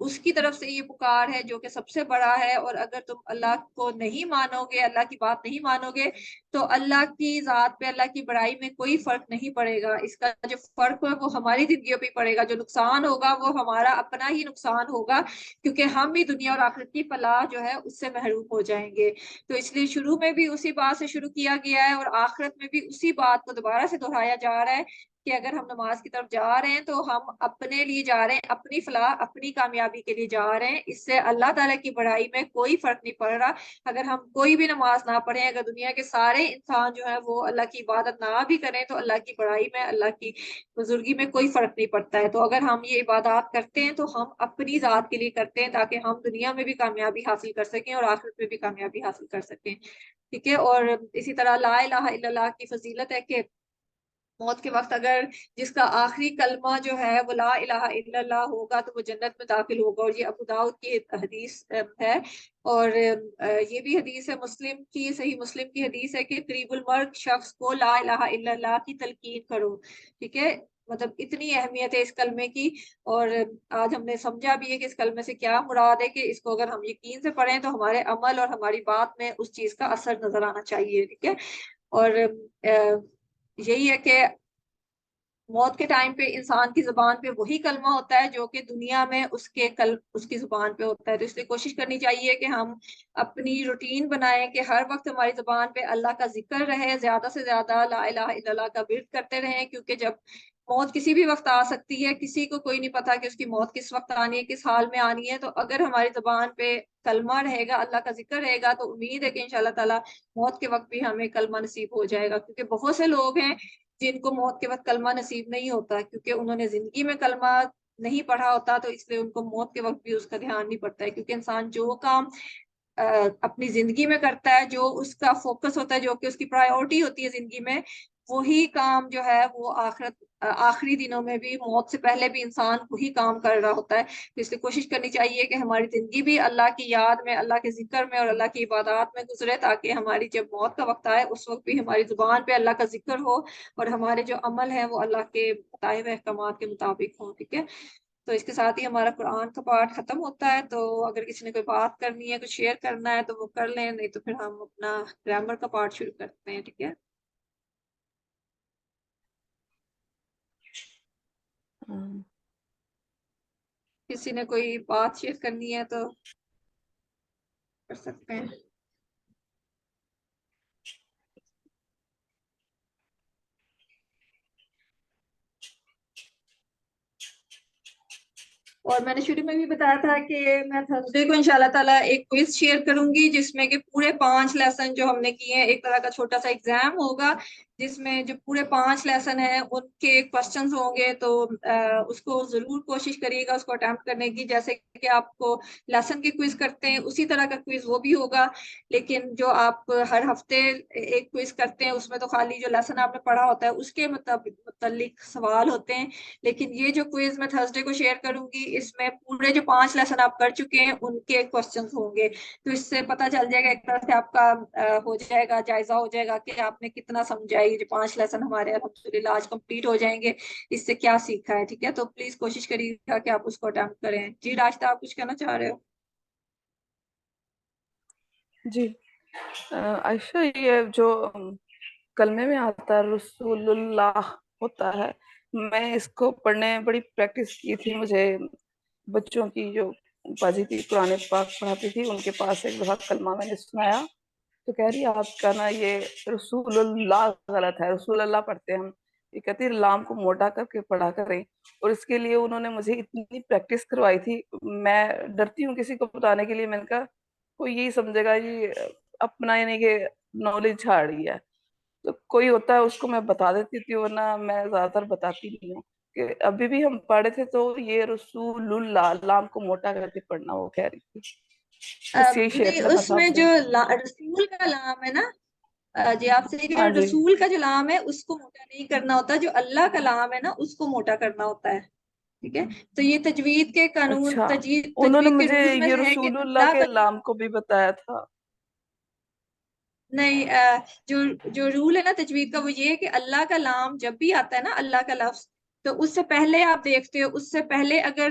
اس کی طرف سے یہ پکار ہے جو کہ سب سے بڑا ہے، اور اگر تم اللہ کو نہیں مانو گے، اللہ کی بات نہیں مانو گے، تو اللہ کی ذات پہ، اللہ کی بڑائی میں کوئی فرق نہیں پڑے گا۔ اس کا جو فرق ہے وہ ہماری زندگیوں پہ پڑے گا، جو نقصان ہوگا وہ ہمارا اپنا ہی نقصان ہوگا، کیونکہ ہم بھی دنیا اور آخرت کی فلاح جو ہے اس سے محروم ہو جائیں گے۔ تو اس لیے شروع میں بھی اسی بات سے شروع کیا گیا ہے، اور آخرت میں بھی اسی بات کو دوبارہ سے دہرایا جا رہا ہے کہ اگر ہم نماز کی طرف جا رہے ہیں تو ہم اپنے لیے جا رہے ہیں، اپنی فلاح، اپنی کامیابی کے لیے جا رہے ہیں۔ اس سے اللہ تعالیٰ کی بڑائی میں کوئی فرق نہیں پڑ رہا۔ اگر ہم کوئی بھی نماز نہ پڑھیں، اگر دنیا کے سارے انسان جو ہے وہ اللہ کی عبادت نہ بھی کریں، تو اللہ کی بڑائی میں، اللہ کی بزرگی میں کوئی فرق نہیں پڑتا ہے۔ تو اگر ہم یہ عبادات کرتے ہیں تو ہم اپنی ذات کے لیے کرتے ہیں، تاکہ ہم دنیا میں بھی کامیابی حاصل کر سکیں اور آخرت میں بھی کامیابی حاصل کر سکیں، ٹھیک ہے۔ اور اسی طرح لا الہ الا اللہ کی فضیلت ہے کہ موت کے وقت اگر جس کا آخری کلمہ جو ہے وہ لا الہ الا اللہ ہوگا تو وہ جنت میں داخل ہوگا، اور یہ ابو داؤد کی حدیث ہے، اور یہ بھی حدیث ہے مسلم کی، صحیح مسلم کی حدیث ہے کہ قریب المرگ شخص کو لا الہ الا اللہ کی تلقین کرو، ٹھیک ہے۔ مطلب اتنی اہمیت ہے اس کلمے کی، اور آج ہم نے سمجھا بھی ہے کہ اس کلمے سے کیا مراد ہے، کہ اس کو اگر ہم یقین سے پڑھیں تو ہمارے عمل اور ہماری بات میں اس چیز کا اثر نظر آنا چاہیے، ٹھیک ہے۔ اور یہی ہے کہ موت کے ٹائم پہ انسان کی زبان پہ وہی کلمہ ہوتا ہے جو کہ دنیا میں اس کی زبان پہ ہوتا ہے۔ تو اس لیے کوشش کرنی چاہیے کہ ہم اپنی روٹین بنائیں کہ ہر وقت ہماری زبان پہ اللہ کا ذکر رہے، زیادہ سے زیادہ لا الہ الا اللہ کا ورد کرتے رہیں، کیونکہ جب موت کسی بھی وقت آ سکتی ہے، کسی کو کوئی نہیں پتا کہ اس کی موت کس وقت آنی ہے، کس حال میں آنی ہے۔ تو اگر ہماری زبان پہ کلمہ رہے گا، اللہ کا ذکر رہے گا، تو امید ہے کہ انشاءاللہ تعالی موت کے وقت بھی ہمیں کلمہ نصیب ہو جائے گا، کیونکہ بہت سے لوگ ہیں جن کو موت کے وقت کلمہ نصیب نہیں ہوتا، کیونکہ انہوں نے زندگی میں کلمہ نہیں پڑھا ہوتا، تو اس لیے ان کو موت کے وقت بھی اس کا دھیان نہیں پڑتا ہے۔ کیونکہ انسان جو کام اپنی زندگی میں کرتا ہے، جو اس کا فوکس ہوتا ہے، جو کہ اس کی پرائیورٹی ہوتی ہے زندگی میں، وہی کام جو ہے وہ آخری دنوں میں بھی، موت سے پہلے بھی انسان وہی کام کر رہا ہوتا ہے۔ تو اس لیے کوشش کرنی چاہیے کہ ہماری زندگی بھی اللہ کی یاد میں، اللہ کے ذکر میں اور اللہ کی عبادات میں گزرے، تاکہ ہماری جب موت کا وقت آئے اس وقت بھی ہماری زبان پہ اللہ کا ذکر ہو، اور ہمارے جو عمل ہیں وہ اللہ کے بتائے ہوئے احکامات کے مطابق ہوں، ٹھیک ہے۔ تو اس کے ساتھ ہی ہمارا قرآن کا پارٹ ختم ہوتا ہے۔ تو اگر کسی نے کوئی بات کرنی ہے، کچھ شیئر کرنا ہے تو وہ کر لیں، نہیں تو پھر ہم اپنا گرامر کا پارٹ شروع کرتے ہیں، ٹھیک ہے۔ کسی نے کوئی بات شیئر کرنی ہے تو کر سکتے ہیں۔ اور میں نے شروع میں بھی بتایا تھا کہ میں تھرسڈے کو انشاءاللہ تعالیٰ ایک کوئز شیئر کروں گی، جس میں کہ پورے 5 لیسن جو ہم نے کیے ہیں، ایک طرح کا چھوٹا سا ایگزام ہوگا، جس میں جو پورے 5 لیسن ہیں ان کے کوسچنز ہوں گے۔ تو اس کو ضرور کوشش کریے گا اس کو اٹیمپٹ کرنے کی، جیسے کہ آپ کو لیسن کے کوئز کرتے ہیں اسی طرح کا کوئز وہ بھی ہوگا، لیکن جو آپ ہر ہفتے ایک کوئز کرتے ہیں اس میں تو خالی جو لیسن آپ نے پڑھا ہوتا ہے اس کے متعلق سوال ہوتے ہیں، لیکن یہ جو کوئز میں تھرسڈے کو شیئر کروں گی اس میں پورے جو 5 لیسن آپ کر چکے ہیں ان کے کوسچنز ہوں گے۔ تو اس سے پتہ چل جائے گا، ایک طرح سے آپ کا ہو جائے گا، جائزہ ہو جائے گا کہ آپ نے کتنا سمجھا ہے۔ یہ جو 5 لیسن ہمارے الحمدللہ آج کمپلیٹ ہو جائیں گے، اس سے کیا سیکھا ہے، ٹھیک ہے۔ تو پلیز کوشش کریے گا کہ آپ اس کو اٹیمپٹ کریں۔ جی راشدہ، آپ کچھ کہنا چاہ رہے ہو؟ جی عائشہ، یہ جو کلمے میں آتا ہے رسول اللہ ہوتا ہے، میں اس کو پڑھنے میں بڑی پریکٹس کی تھی۔ مجھے بچوں کی جو باجی تھی قرآن پاک پڑھاتی تھی، ان کے پاس ایک دفعہ کلمہ میں نے سنایا تو کہہ رہی آپ کا نا یہ رسول اللہ غلط ہے، رسول اللہ پڑھتے ہیں ہم۔ یہ کہتی لام کو موٹا کر کے پڑھا کریں، اور اس کے لیے انہوں نے مجھے اتنی پریکٹس کروائی تھی۔ میں ڈرتی ہوں کسی کو بتانے کے لیے، میں نے کہا کوئی یہی سمجھے گا یہ اپنا یعنی کہ نالج چھاڑ رہی ہے، تو کوئی ہوتا ہے اس کو میں بتا دیتی تھی، ورنہ میں زیادہ تر بتاتی نہیں ہوں۔ کہ ابھی بھی ہم پڑھے تھے تو یہ رسول اللہ، لام کو موٹا کر کے پڑھنا، وہ کہہ رہی تھی۔ بس یہی شیئر نہیں، کرنا اس تھا آپ میں سے۔ جو رسول کا لام ہے نا، جی آپ سے کہ جو ہاں جی، رسول کا جو لام ہے اس کو موٹا نہیں کرنا ہوتا، جو اللہ کا لام ہے نا اس کو موٹا کرنا ہوتا ہے، ٹھیک ہے۔ تو یہ تجوید کے قانون، اچھا، انہوں نے تجوید کے مجھے رولز میں یہ سے ہے کہ رسول اللہ اللہ کے کا لام کو بھی بتایا تھا۔ نہیں، جو رول ہے نا تجوید کا وہ یہ ہے کہ اللہ کا لام جب بھی آتا ہے نا، اللہ کا لفظ، تو اس سے پہلے آپ دیکھتے ہو، اس سے پہلے اگر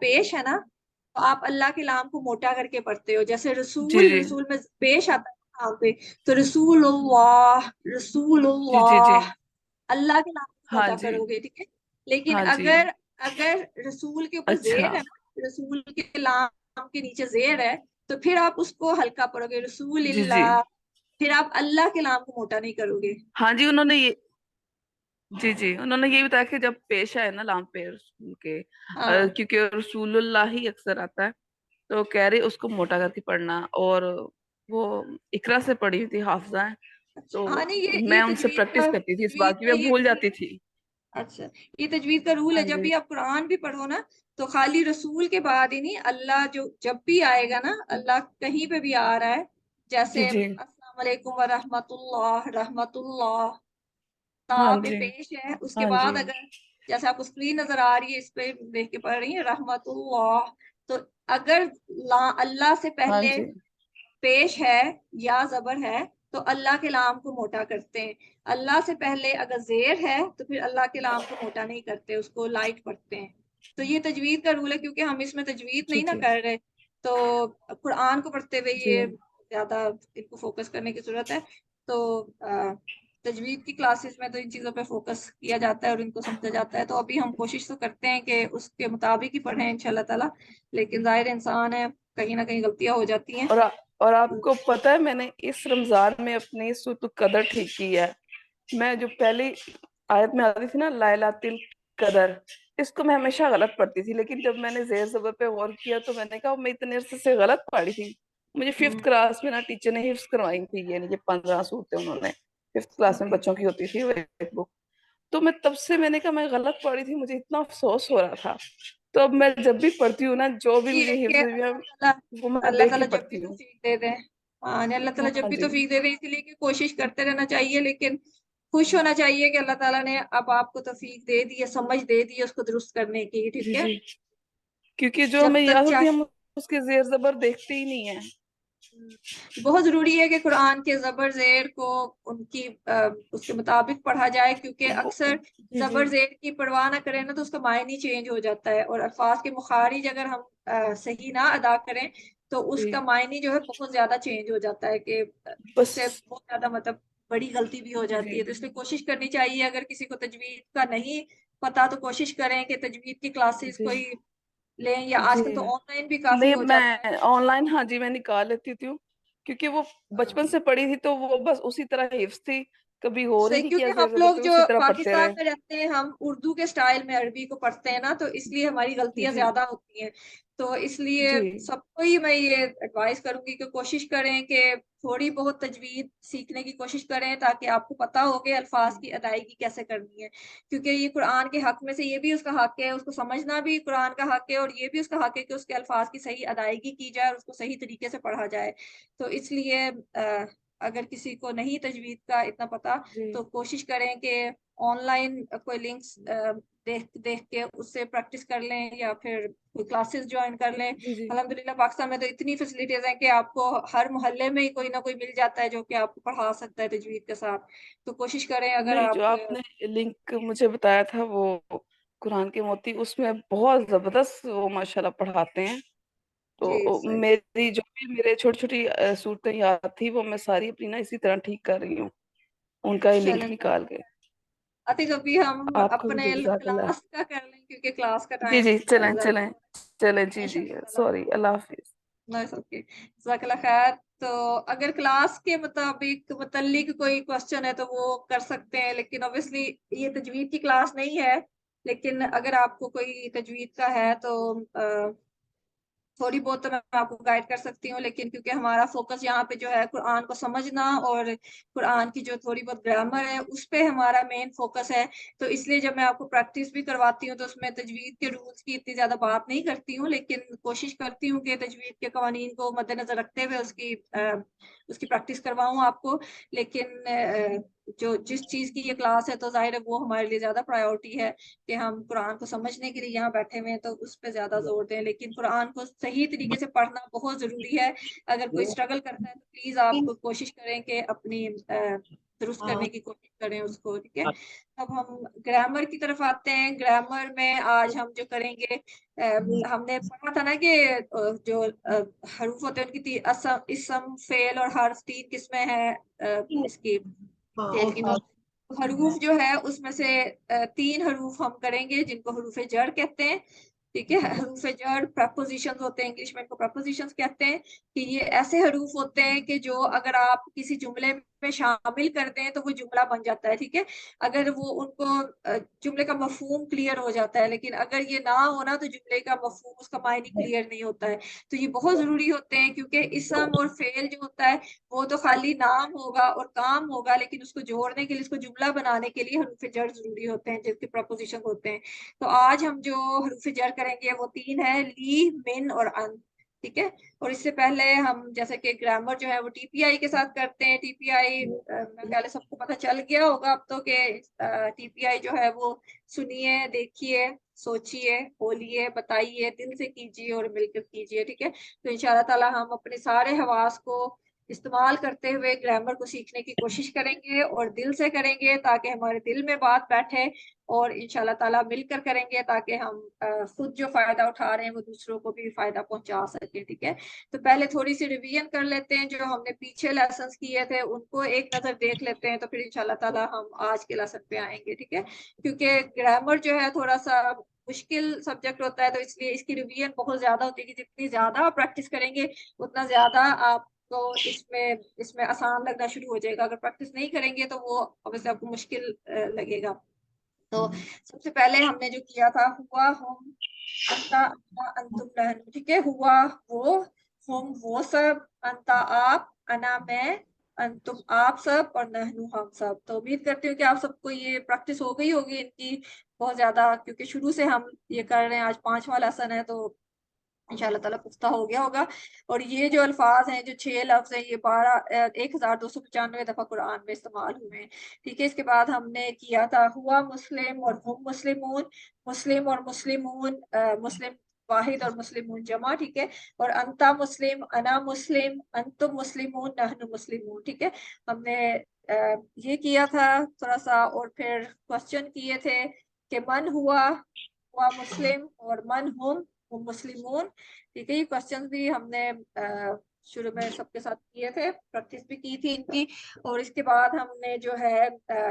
پیش ہے نا تو آپ اللہ کے لام کو موٹا کر کے پڑھتے ہو. جیسے جی رسول، جی رسول میں پیش آتا ہے لام پہ تو رسول اللہ، رسول جی جی جی اللہ، اللہ کے نام کو ہاں موٹا جی کرو گے. ٹھیک ہے. لیکن ہاں جی اگر اگر رسول کے اوپر اچھا زیر ہے نا، رسول کے لام کے نیچے زیر ہے تو پھر آپ اس کو ہلکا پڑھو گے رسول جی جی اللہ. پھر آپ اللہ کے نام کو موٹا نہیں کرو گے. ہاں جی انہوں نے یہ جی جی انہوں نے یہ بتایا کہ جب پیش آئے نا لام پہ رسول کے ہاں کیونکہ رسول اللہ ہی اکثر آتا ہے تو کہہ رہے اس کو موٹا کر کے پڑھنا. اور وہ اقرا سے پڑھی ہوئی تھی حافظہ ہیں تو ہاں نہیں یہ میں ان سے تجوید کا، پریکٹس کرتی تھی اس تجوید بات کی، کا میں یہ بھول رول جاتی ہے. تھی. اچھا یہ تجوید کا رول ہے. ہاں جب جی بھی آپ قرآن بھی پڑھو نا تو خالی رسول کے بعد ہی نہیں، اللہ جو جب بھی آئے گا نا، اللہ کہیں پہ بھی آ رہا ہے جی جیسے جی السلام علیکم ورحمۃ اللہ، رحمت اللہ، ہاں تا پہ جی پیش ہے، اس کے ہاں جی بعد اگر جیسے آپ کو اسکرین نظر آ رہی ہے اس پہ دیکھ کے پڑھ رہی ہیں رحمت اللہ، تو اگر اللہ سے ہاں پہلے جی پیش ہے یا زبر ہے تو اللہ کے لام کو موٹا کرتے ہیں. اللہ سے پہلے اگر زیر ہے تو پھر اللہ کے لام کو موٹا نہیں کرتے، اس کو لائٹ پڑھتے ہیں. تو یہ تجوید کا رول ہے کیونکہ ہم اس میں تجوید جی نہیں نہ جی کر رہے تو قرآن کو پڑھتے ہوئے جی یہ زیادہ ان کو فوکس کرنے کی ضرورت ہے. تو تجوید کی کلاسز میں تو ان چیزوں پہ فوکس کیا جاتا ہے اور ان کو سمجھا جاتا ہے. تو ابھی ہم کوشش تو کرتے ہیں کہ اس کے مطابق ہی پڑھیں انشاءاللہ تعالی، لیکن ظاہر انسان ہے کہیں نہ کہیں غلطیاں ہو جاتی ہیں. اور آپ کو پتہ ہے میں نے اس رمضان میں اپنی سوت القدر ٹھیک کی ہے. میں جو پہلی آیت میں آتی تھی نا لائلۃ القدر، اس کو میں ہمیشہ غلط پڑھتی تھی، لیکن جب میں نے زیر زبر پہ غور کیا تو میں نے کہا میں اتنے عرصے سے غلط پڑھی تھی. مجھے 5th کلاس میں نا ٹیچر نے حفظ کروائی تھی، یعنی یہ 15 صورتیں انہوں نے 5th کلاس میں بچوں کی ہوتی تھی وہ ایک بک. تو میں تب سے میں نے کہا میں غلط پڑھی تھی، مجھے اتنا افسوس ہو رہا تھا. تو اب میں جب بھی پڑھتی ہوں نا جو بھی یہ مجھے کہ حفظ ہوئی ہے وہ میں اللہ دیکھ کے تعالیٰ جب بھی پڑھتی ہوں. توفیق دے دیں. ہاں اللہ تعالیٰ جب ہاں بھی جی توفیق دے دیں، اس لیے کہ کوشش کرتے رہنا چاہیے، لیکن خوش ہونا چاہیے کہ اللہ تعالیٰ نے اب آپ کو توفیق دے دی ہے، سمجھ دے دی ہے اس کو درست کرنے کی. جی ٹھیک ہے. جی کیونکہ جو جب ہمیں تک یاد ہوتی ہے چاہے ہم اس کے زیر زبر دیکھتے ہی نہیں ہیں. بہت ضروری ہے کہ قرآن کے زبر زیر کو ان کی اس کے مطابق پڑھا جائے، کیونکہ اکثر جی جی زبر زیر کی پرواہ نہ کریں نا تو اس کا معنی چینج ہو جاتا ہے، اور الفاظ کے مخارج اگر ہم صحیح نہ ادا کریں تو اس جی کا معنی جو ہے بہت زیادہ چینج ہو جاتا ہے کہ اس بس سے بہت زیادہ مطلب بڑی غلطی بھی ہو جی جاتی جی ہے. تو اس لیے کوشش کرنی چاہیے اگر کسی کو تجوید کا نہیں پتا تو کوشش کریں کہ تجوید کی کلاسز جی کوئی لیں، یا آج جی کل تو آن لائن بھی کافی نہیں ہو میں جاتا ہے. آن لائن ہاں جی میں نکال لیتی تھی کیونکہ وہ بچپن سے پڑھی تھی تو وہ بس اسی طرح حفظ تھی، کبھی غور ہی صحیح، نہیں کیا کیونکہ زیر ہم زبر لوگ پہ جو اسی طرح پڑھتے پاکستان رہے. میں رہتے ہیں ہم اردو کے سٹائل میں عربی کو پڑھتے ہیں نا، تو اس لیے ہماری جی غلطیاں جی زیادہ ہوتی ہیں. تو اس لیے جی سب کو ہی میں یہ ایڈوائز کروں گی کہ کوشش کریں کہ تھوڑی بہت تجوید سیکھنے کی کوشش کریں تاکہ آپ کو پتا ہو کہ الفاظ کی ادائیگی کیسے کرنی ہے، کیونکہ یہ قرآن کے حق میں سے یہ بھی اس کا حق ہے، اس کو سمجھنا بھی قرآن کا حق ہے، اور یہ بھی اس کا حق ہے کہ اس کے الفاظ کی صحیح ادائیگی کی جائے اور اس کو صحیح طریقے سے پڑھا جائے. تو اس لیے اگر کسی کو نہیں تجوید کا اتنا پتا جی تو کوشش کریں کہ آن لائن کوئی لنکس دیکھ کے اس سے پریکٹس کر لیں یا پھر کوئی کلاسز جوائن کر لیں. جی جی الحمدللہ پاکستان میں تو اتنی فیسلٹیز ہیں کہ آپ کو ہر محلے میں ہی کوئی نہ کوئی مل جاتا ہے جو کہ آپ کو پڑھا سکتا ہے تجوید کے ساتھ. تو کوشش کریں اگر نہیں جو آپ آپ نے لنک مجھے بتایا تھا وہ قرآن کے موتی، اس میں بہت زبردست وہ ماشاءاللہ پڑھاتے ہیں. جی تو صحیح. میری جو بھی میرے چھوٹی چھوٹی صورتیں یاد تھی وہ میں ساری اپنی نا اسی طرح ٹھیک کر رہی ہوں ان کا ہی لنک چلیں نکال کے. آتی کبھی ہم آپ کا بھی اپنے جزاک اللہ. کلاس کا کر لیں کیونکہ کلاس کا جی ٹائم جی چلیں زیادہ چلیں چلیں جی جی انشاءاللہ تعالی. سوری اللہ حافظ. جزاک اللہ خیر. تو اگر کلاس کے مطابق متعلق کوئی کوشچن ہے تو وہ کر سکتے ہیں، لیکن اوبیسلی یہ تجوید کی کلاس نہیں ہے، لیکن اگر آپ کو کوئی تجوید کا ہے تو تھوڑی بہت تو میں آپ کو گائیڈ کر سکتی ہوں، لیکن کیونکہ ہمارا فوکس یہاں پہ جو ہے قرآن کو سمجھنا اور قرآن کی جو تھوڑی بہت گرامر ہے اس پہ ہمارا مین فوکس ہے، تو اس لیے جب میں آپ کو پریکٹس بھی کرواتی ہوں تو اس میں تجوید کے رولز کی اتنی زیادہ بات نہیں کرتی ہوں، لیکن کوشش کرتی ہوں کہ تجوید کے قوانین کو مد نظر رکھتے ہوئے اس کی پریکٹس کرواؤں آپ کو. لیکن جو جس چیز کی یہ کلاس ہے تو ظاہر ہے وہ ہمارے لیے زیادہ پرائیورٹی ہے کہ ہم قرآن کو سمجھنے کے لیے یہاں بیٹھے ہوئے ہیں تو اس پہ زیادہ زور دیں. لیکن قرآن کو صحیح طریقے سے پڑھنا بہت ضروری ہے. اگر کوئی اسٹرگل کرتا ہے تو پلیز آپ کوشش کریں کہ اپنی درست کرنے کی کوشش کریں اس کو. ٹھیک ہے, اب ہم گرامر کی طرف آتے ہیں. گرامر میں آج ہم جو کریں گے, ہم نے پڑھا تھا نا کہ جو حروف ہوتے ہیں ان کی اسم, فعل اور حرف 3 قسمیں ہیں اس کی فعل کی. حروف جو ہے اس میں سے 3 حروف ہم کریں گے جن کو حروف جر کہتے ہیں. ٹھیک ہے, حروف جر پریپوزیشنز ہوتے ہیں, انگلش میں ان کو پریپوزیشنز کہتے ہیں, کہ یہ ایسے حروف ہوتے ہیں کہ جو اگر آپ کسی جملے میں شامل کر دیں تو وہ جملہ بن جاتا ہے. ٹھیک ہے, اگر وہ ان کو جملے کا مفہوم کلیئر ہو جاتا ہے, لیکن اگر یہ نہ ہونا تو جملے کا مفہوم, اس کا معنی کلیئر نہیں ہوتا ہے. تو یہ بہت ضروری ہوتے ہیں, کیونکہ اسم اور فعل جو ہوتا ہے وہ تو خالی نام ہوگا اور کام ہوگا, لیکن اس کو جوڑنے کے لیے, اس کو جملہ بنانے کے لیے حروف جر ضروری ہوتے ہیں جن کے پریپوزیشن ہوتے ہیں. تو آج ہم جو حروف جر کریں گے وہ 3 ہیں, لی, من اور ان. ٹھیک ہے, اور اس سے پہلے ہم جیسے کہ گرامر جو ہے وہ ٹی پی آئی کے ساتھ کرتے ہیں. ٹی پی آئی میں پہلے سب کو پتہ چل گیا ہوگا اب تو کہ ٹی پی آئی جو ہے وہ سنیے, دیکھیے, سوچیے, بولیے, بتائیے, دل سے کیجیے اور مل کر کیجیے. ٹھیک ہے, تو انشاءاللہ تعالی ہم اپنے سارے حواس کو استعمال کرتے ہوئے گرامر کو سیکھنے کی کوشش کریں گے اور دل سے کریں گے تاکہ ہمارے دل میں بات بیٹھے, اور انشاءاللہ تعالیٰ مل کر کریں گے تاکہ ہم خود جو فائدہ اٹھا رہے ہیں وہ دوسروں کو بھی فائدہ پہنچا سکیں. ٹھیک ہے, تو پہلے تھوڑی سی ریویژن کر لیتے ہیں, جو ہم نے پیچھے لیسنز کیے تھے ان کو ایک نظر دیکھ لیتے ہیں, تو پھر انشاءاللہ تعالیٰ ہم آج کے لیسن پہ آئیں گے. ٹھیک ہے, کیونکہ گرامر جو ہے تھوڑا سا مشکل سبجیکٹ ہوتا ہے, تو اس لیے اس کی ریویژن بہت زیادہ ہوتی ہے کہ جتنی زیادہ آپ پریکٹس کریں گے اتنا زیادہ آپ کو اس میں آسان لگنا شروع ہو جائے گا. اگر پریکٹس نہیں کریں گے تو وہ obviously آپ کو مشکل لگے گا. تو سب سے پہلے ہم نے جو کیا تھا ہوا, ہم, انتا, انتم, نحن. ٹھیک ہے, ہوا وہ, ہم وہ سب, انتا آپ, انا میں, انتم آپ سب, اور نحن ہم سب. تو امید کرتی ہوں کہ آپ سب کو یہ پریکٹس ہو گئی ہوگی ان کی بہت زیادہ, کیونکہ شروع سے ہم یہ کر رہے ہیں. آج 5واں لیسن ہے, تو انشاءاللہ تعالیٰ پختہ ہو گیا ہوگا. اور یہ جو الفاظ ہیں, جو 6 لفظ ہیں, یہ 1295 دفعہ قرآن میں استعمال ہوئے ہیں. ٹھیک ہے, اس کے بعد ہم نے کیا تھا ہوا مسلم اور ہم مسلمون, مسلم اور مسلمون, مسلم واحد اور مسلمون جمع. ٹھیک ہے, اور انتا مسلم, انا مسلم, انتم مسلمون, نحن مسلمون. ٹھیک ہے, ہم نے یہ کیا تھا تھوڑا سا, اور پھر کوسچن کیے تھے کہ من ہوا مسلم, اور من ہم مسلمون. ٹھیک ہے, یہ کوسچن بھی ہم نے شروع میں سب کے ساتھ کیے تھے, پریکٹس بھی کی تھی ان کی. اور اس کے بعد ہم نے جو ہے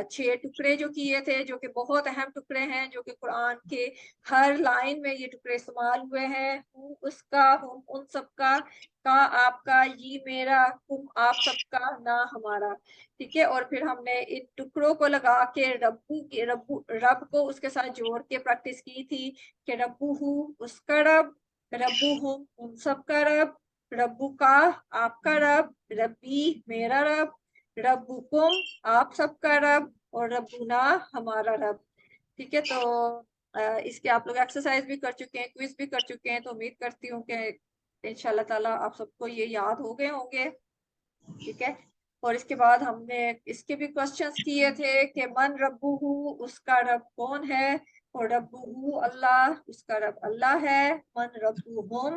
6 ٹکڑے جو کیے تھے, جو کہ بہت اہم ٹکڑے ہیں, جو کہ قرآن کے ہر لائن میں یہ ٹکڑے استعمال ہوئے ہیں. ہوں اس کا, ہم ان سب کا آپ کا, یہ میرا, ہم آپ سب کا, نہ ہمارا. ٹھیک ہے, اور پھر ہم نے ان ٹکڑوں کو لگا کے رب کو اس کے ساتھ جوڑ کے پریکٹس کی تھی کہ ربو ہوں اس کا رب, ربو ہوں ان سب کا رب, ربو کا آپ کا رب, ربی میرا رب, ربکم آپ سب کا رب, اور ربنا ہمارا رب. ٹھیک ہے, تو اس کے آپ لوگ ایکسرسائز بھی کر چکے ہیں, کوئز بھی کر چکے ہیں, تو امید کرتی ہوں کہ انشاءاللہ تعالیٰ آپ سب کو یہ یاد ہو گئے ہوں گے. ٹھیک ہے, اور اس کے بعد ہم نے اس کے بھی کوسچنز کیے تھے کہ من ربو اس کا رب کون ہے, اور ربو اللہ, اس کا رب اللہ ہے. من ربو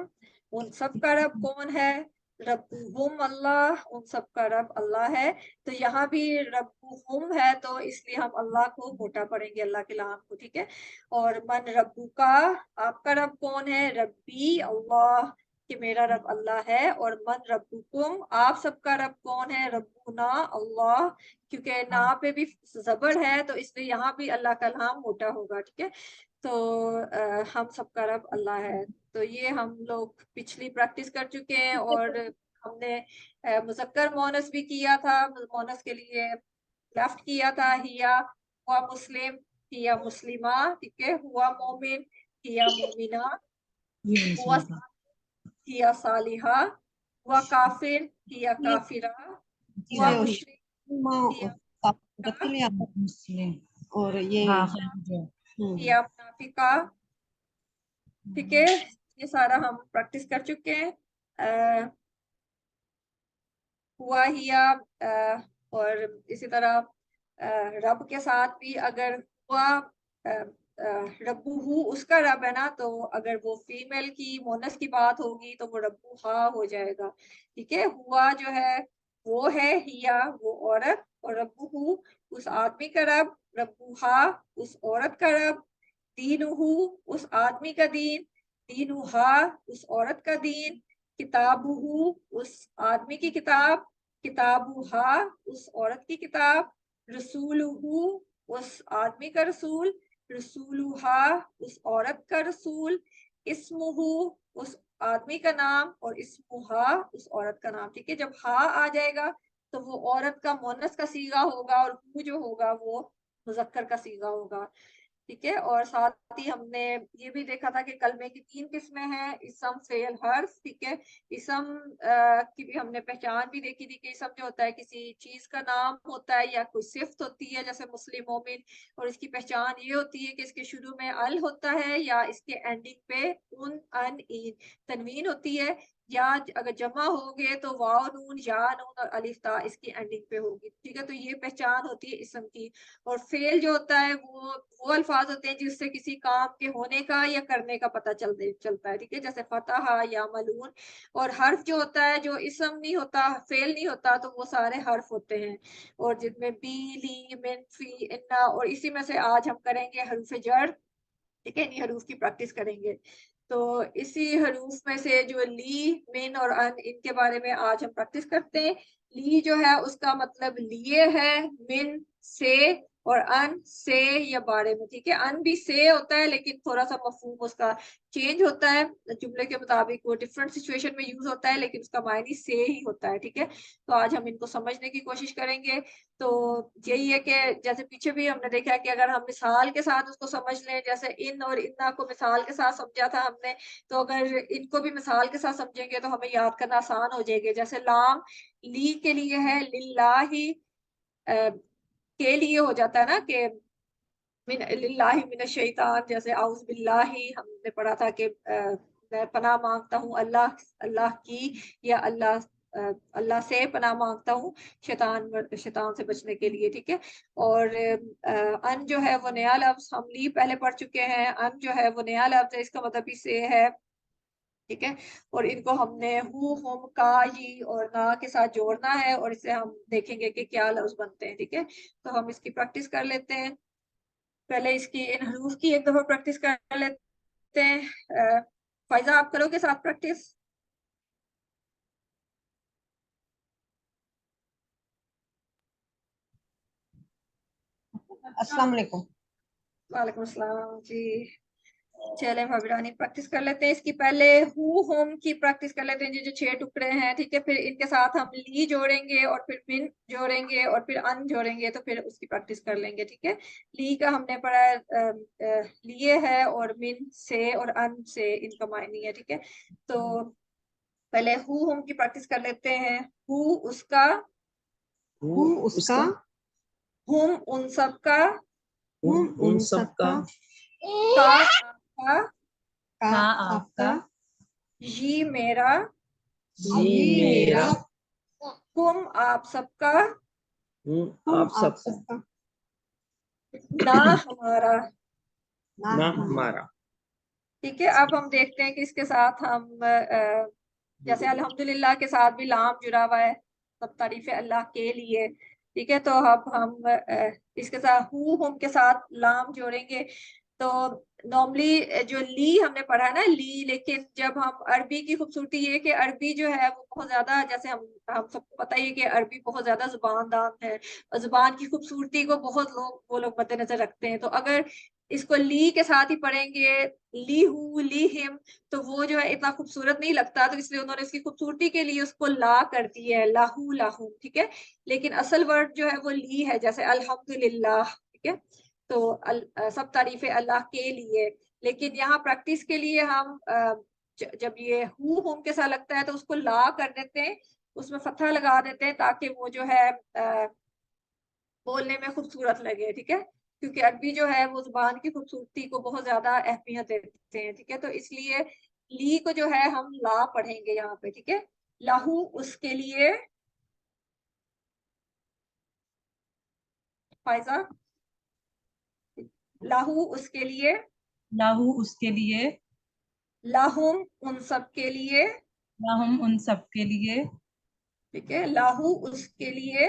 ان سب کا رب کون ہے, ربهم اللہ, ان سب کا رب اللہ ہے. تو یہاں بھی ربهم ہے, تو اس لیے ہم اللہ کو موٹا پڑھیں گے, اللہ کے لام کو. ٹھیک ہے, اور من ربو کا, آپ کا رب کون ہے, ربی اللہ, کہ میرا رب اللہ ہے. اور من ربکم, آپ سب کا رب کون ہے, ربنا اللہ, کیونکہ نا پہ بھی زبر ہے تو اس لیے یہاں بھی اللہ کا نام موٹا ہوگا. ٹھیک ہے, تو ہم سب کا رب اللہ ہے. تو یہ ہم لوگ پچھلی پریکٹس کر چکے ہیں, اور ہم نے مذکر مونس بھی کیا تھا. مونس کے لیے لیفٹ کیا تھا, ہیا ہوا مسلم, ہیا مسلمہ. ٹھیک ہے, ہوا مومن, ہیا مومنہ, ہوا ہیا صالحہ, ہوا کافر, ہیا کافرہ, ہوا مشرک, ہیا مسلم, اور یہ ہیا منافقہ. ٹھیک ہے, یہ سارا ہم پریکٹس کر چکے ہیں. ہوا ہیا, اور اسی طرح رب کے ساتھ بھی اگر ہوا ربو اس کا رب ہے نا, تو اگر وہ فیمیل کی مونس کی بات ہوگی تو وہ ربو ہا ہو جائے گا. ٹھیک ہے, ہوا جو ہے وہ ہے, ہیا وہ عورت, اور ربہو اس آدمی کا رب، ربہا اس عورت کا رب، دینہو اس آدمی کا دین، دینہا اس عورت کا دین، کتابہو اس آدمی کی کتاب، کتابہا اس عورت کی کتاب، رسولہو اس آدمی کا رسول، رسولہا اس عورت کا رسول، اسمہو اس آدمی کا نام، اور اسمہا اس عورت کا نام. ٹھیک ہے، جب ہا آ جائے گا تو وہ عورت کا مؤنث کا صیغہ ہوگا، اور ہو جو ہوگا وہ مذکر کا صیغہ ہوگا. ٹھیک ہے، اور ساتھ ہی ہم نے یہ بھی دیکھا تھا کہ کلمے کی 3 قسمیں ہیں، اسم، فعل، حرف. ٹھیک ہے، اسم کی بھی ہم نے پہچان بھی دیکھی تھی کہ اسم جو ہوتا ہے کسی چیز کا نام ہوتا ہے یا کوئی صفت ہوتی ہے، جیسے مسلم، مومن، اور اس کی پہچان یہ ہوتی ہے کہ اس کے شروع میں ال ہوتا ہے یا اس کے اینڈنگ پہ ان تنوین ہوتی ہے، یا اگر جمع ہوگے تو واو نون یا نون اور الف تا اس کی اینڈنگ پہ ہوگی. ٹھیک ہے، تو یہ پہچان ہوتی ہے اسم کی. اور فعل جو ہوتا ہے وہ الفاظ ہوتے ہیں جس سے کسی کام کے ہونے کا یا کرنے کا پتہ چلتا ہے. ٹھیک ہے، جیسے فتح یا ملون. اور حرف جو ہوتا ہے جو اسم نہیں ہوتا، فعل نہیں ہوتا، تو وہ سارے حرف ہوتے ہیں، اور جن میں بی، لی، من، فی، انا، اور اسی میں سے آج ہم کریں گے حروف جر. ٹھیک ہے، انہی حروف کی پریکٹس کریں گے. تو اسی حروف میں سے جو لی، من اور ان کے بارے میں آج ہم پریکٹس کرتے ہیں. لی جو ہے اس کا مطلب لیے ہے، من سے، اور ان سے یا بارے میں. ٹھیک ہے، ان بھی سے ہوتا ہے لیکن تھوڑا سا مفہوم اس کا چینج ہوتا ہے، جملے کے مطابق وہ ڈفرنٹ سچویشن میں یوز ہوتا ہے، لیکن اس کا معنی سے ہی ہوتا ہے. ٹھیک ہے، تو آج ہم ان کو سمجھنے کی کوشش کریں گے. تو یہی ہے کہ جیسے پیچھے بھی ہم نے دیکھا کہ اگر ہم مثال کے ساتھ اس کو سمجھ لیں، جیسے ان اور انا کو مثال کے ساتھ سمجھا تھا ہم نے، تو اگر ان کو بھی مثال کے ساتھ سمجھیں گے تو ہمیں یاد کرنا آسان ہو جائے گا. جیسے لام لی کے لیے ہے، للہ کے لیے ہو جاتا ہے نا کہ من للہ من الشیطان. جیسے اعوذ باللہ ہم نے پڑھا تھا کہ میں پناہ مانگتا ہوں اللہ کی، یا اللہ سے پناہ مانگتا ہوں شیطان سے بچنے کے لیے. ٹھیک ہے، اور ان جو ہے وہ نیا لفظ، ہم لی پہلے پڑھ چکے ہیں، ان جو ہے وہ نیا لفظ ہے، اس کا مطلب ہی سے ہے. ٹھیک ہے، اور ان کو ہم نے ہو، ہم، کا، یہ اور نا کے ساتھ جوڑنا ہے، اور اسے ہم دیکھیں گے کہ کیا لفظ بنتے ہیں. ٹھیک ہے، تو ہم اس کی پریکٹس کر لیتے ہیں. پہلے اس کی ان حروف کی ایک دفعہ پریکٹس کر لیتے ہیں. فائزہ آپ کرو گے ساتھ پریکٹس؟ السلام علیکم. وعلیکم السلام. جی چلیں بھابرانی پریکٹس کر لیتے ہیں. اس کی پہلے ہو، ہوم کی پریکٹس کر لیتے ہیں جو 6 ٹکڑے ہیں. ٹھیک ہے، پھر ان کے ساتھ ہم لی جوڑیں گے، اور پھر من جوڑیں گے، اور پھر ان جوڑیں گے، تو پھر اس کی پریکٹس کر لیں گے. ٹھیک ہے، لی کا ہم نے پڑھا لیے ہے، اور من سے اور ان سے ان کا معنی ہے. ٹھیک ہے، تو پہلے ہو، ہوم کی پریکٹس کر لیتے ہیں. ہو اس کا، ہو اس کا، ہم ان سب کا، ہم ان سب کا، کا آپ کا، کا آپ کا، یہ میرا، یہ میرا، تم آپ سب کا، ہم آپ سب کا، نہ ہمارا. نہ ہمارا. ٹھیک ہے، اب ہم دیکھتے ہیں کہ اس کے ساتھ ہم جیسے الحمدللہ کے ساتھ بھی لام جڑا ہوا ہے، سب تعریف اللہ کے لیے. ٹھیک ہے، تو اب ہم اس کے ساتھ ہم کے ساتھ لام جوڑیں گے. تو نارملی جو لی ہم نے پڑھا ہے نا لی، لیکن جب ہم عربی کی خوبصورتی یہ ہے کہ عربی جو ہے وہ بہت زیادہ، جیسے ہم سب کو پتہ ہی ہے کہ عربی بہت زیادہ زبان دان ہے، اور زبان کی خوبصورتی کو بہت وہ لوگ مد نظر رکھتے ہیں. تو اگر اس کو لی کے ساتھ ہی پڑھیں گے، لی ہو، لی ہم، تو وہ جو ہے اتنا خوبصورت نہیں لگتا. تو اس لیے انہوں نے اس کی خوبصورتی کے لیے اس کو لا کر دی ہے، لاہو لاہم. ٹھیک ہے، لیکن اصل ورڈ جو ہے وہ لی ہے، جیسے الحمدللہ. ٹھیک ہے، تو سب تعریف اللہ کے لیے. لیکن یہاں پریکٹس کے لیے ہم جب یہ ہم کے ساتھ لگتا ہے تو اس کو لا کر دیتے ہیں، اس میں فتحہ لگا دیتے ہیں تاکہ وہ جو ہے بولنے میں خوبصورت لگے. ٹھیک ہے، کیونکہ عربی جو ہے وہ زبان کی خوبصورتی کو بہت زیادہ اہمیت دیتے ہیں. ٹھیک ہے، تو اس لیے لی کو جو ہے ہم لا پڑھیں گے یہاں پہ. ٹھیک ہے، لاہو اس کے لیے. فائزہ، لاہو اس کے لیے، لاہو اس کے لیے، لاہم ان سب کے لیے. لاہم ان سب کے لیے، ٹھیک ہے، لاہو اس کے لیے،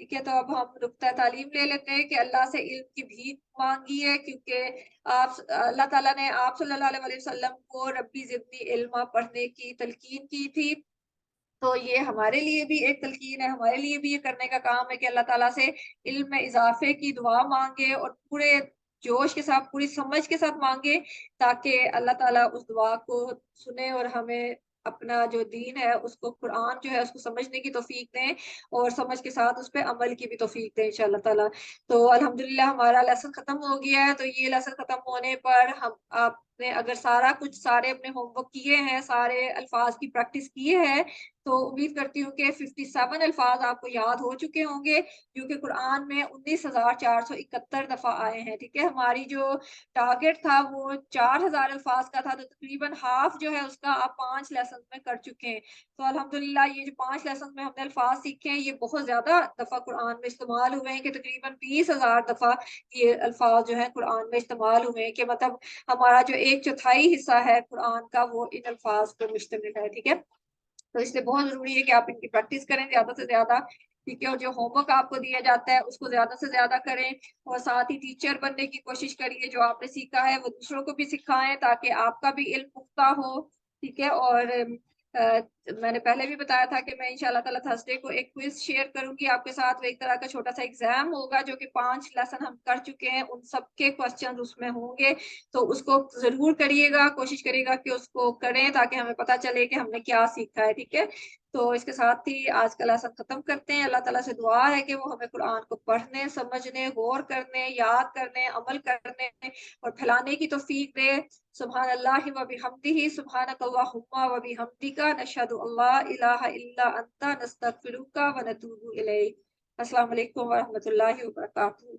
ٹھیک ہے، تو اب ہم نقطہ تعلیم لے لیتے ہیں کہ اللہ سے علم کی بھیک مانگی ہے، کیونکہ اللہ تعالیٰ نے آپ صلی اللہ علیہ وسلم کو ربی زدنی علما پڑھنے کی تلقین کی تھی، تو یہ ہمارے لیے بھی ایک تلقین ہے، ہمارے لیے بھی یہ کرنے کا کام ہے کہ اللہ تعالیٰ سے علم میں اضافے کی دعا مانگے اور پورے جوش کے ساتھ، پوری سمجھ کے ساتھ مانگے، تاکہ اللہ تعالیٰ اس دعا کو سنے اور ہمیں اپنا جو دین ہے، اس کو، قرآن جو ہے، اس کو سمجھنے کی توفیق دیں اور سمجھ کے ساتھ اس پہ عمل کی بھی توفیق دیں انشاءاللہ تعالیٰ۔ تو الحمدللہ ہمارا لیسن ختم ہو گیا ہے، تو یہ لیسن ختم ہونے پر آپ نے اگر سارے اپنے ہوم ورک کیے ہیں، سارے الفاظ کی پریکٹس کیے ہیں، تو امید کرتی ہوں کہ 57 الفاظ آپ کو یاد ہو چکے ہوں گے، جو کہ قرآن میں 19,471 دفعہ آئے ہیں۔ ٹھیک ہے، ہماری جو ٹارگٹ تھا وہ 4,000 الفاظ کا تھا، تو تقریباً ہاف جو ہے اس کا آپ 5 لیسن میں کر چکے ہیں۔ تو الحمدللہ یہ جو 5 لیسن میں ہم نے الفاظ سیکھے ہیں، یہ بہت زیادہ دفعہ قرآن میں استعمال ہوئے ہیں، کہ تقریباً 20,000 دفعہ یہ الفاظ جو ہیں قرآن میں استعمال ہوئے ہیں، کہ مطلب ہمارا جو 1/4 حصہ ہے قرآن کا وہ ان الفاظ پر مشتمل ہے۔ ٹھیک ہے، تو اس لیے بہت ضروری ہے کہ آپ ان کی پریکٹس کریں زیادہ سے زیادہ، ٹھیک ہے، اور جو ہوم ورک آپ کو دیا جاتا ہے اس کو زیادہ سے زیادہ کریں، اور ساتھ ہی ٹیچر بننے کی کوشش کریے، جو آپ نے سیکھا ہے وہ دوسروں کو بھی سکھائیں تاکہ آپ کا بھی علم پختہ ہو۔ ٹھیک ہے، اور میں نے پہلے بھی بتایا تھا کہ میں انشاءاللہ تعالیٰ تھرسڈے کو ایک کوئز شیئر کروں گی آپ کے ساتھ، وہ ایک طرح کا چھوٹا سا ایگزام ہوگا، جو کہ 5 لیسن ہم کر چکے ہیں، ان سب کے کوسچن اس میں ہوں گے، تو اس کو ضرور کریے گا، کوشش کریے گا کہ اس کو کریں تاکہ ہمیں پتہ چلے کہ ہم نے کیا سیکھا ہے۔ ٹھیک ہے، تو اس کے ساتھ ہی آج کا لیسن ختم کرتے ہیں۔ اللہ تعالیٰ سے دعا ہے کہ وہ ہمیں قرآن کو پڑھنے، سمجھنے، غور کرنے، یاد کرنے، عمل کرنے اور پھیلانے کی توفیق دے۔ سبحان اللہ و بحمدہ، سبحانک اللہم و بحمدک، نشہد ان لا الہ الا انت، نستغفرک و نتوب الیک۔ السلام علیکم و رحمۃ اللہ وبرکاتہ۔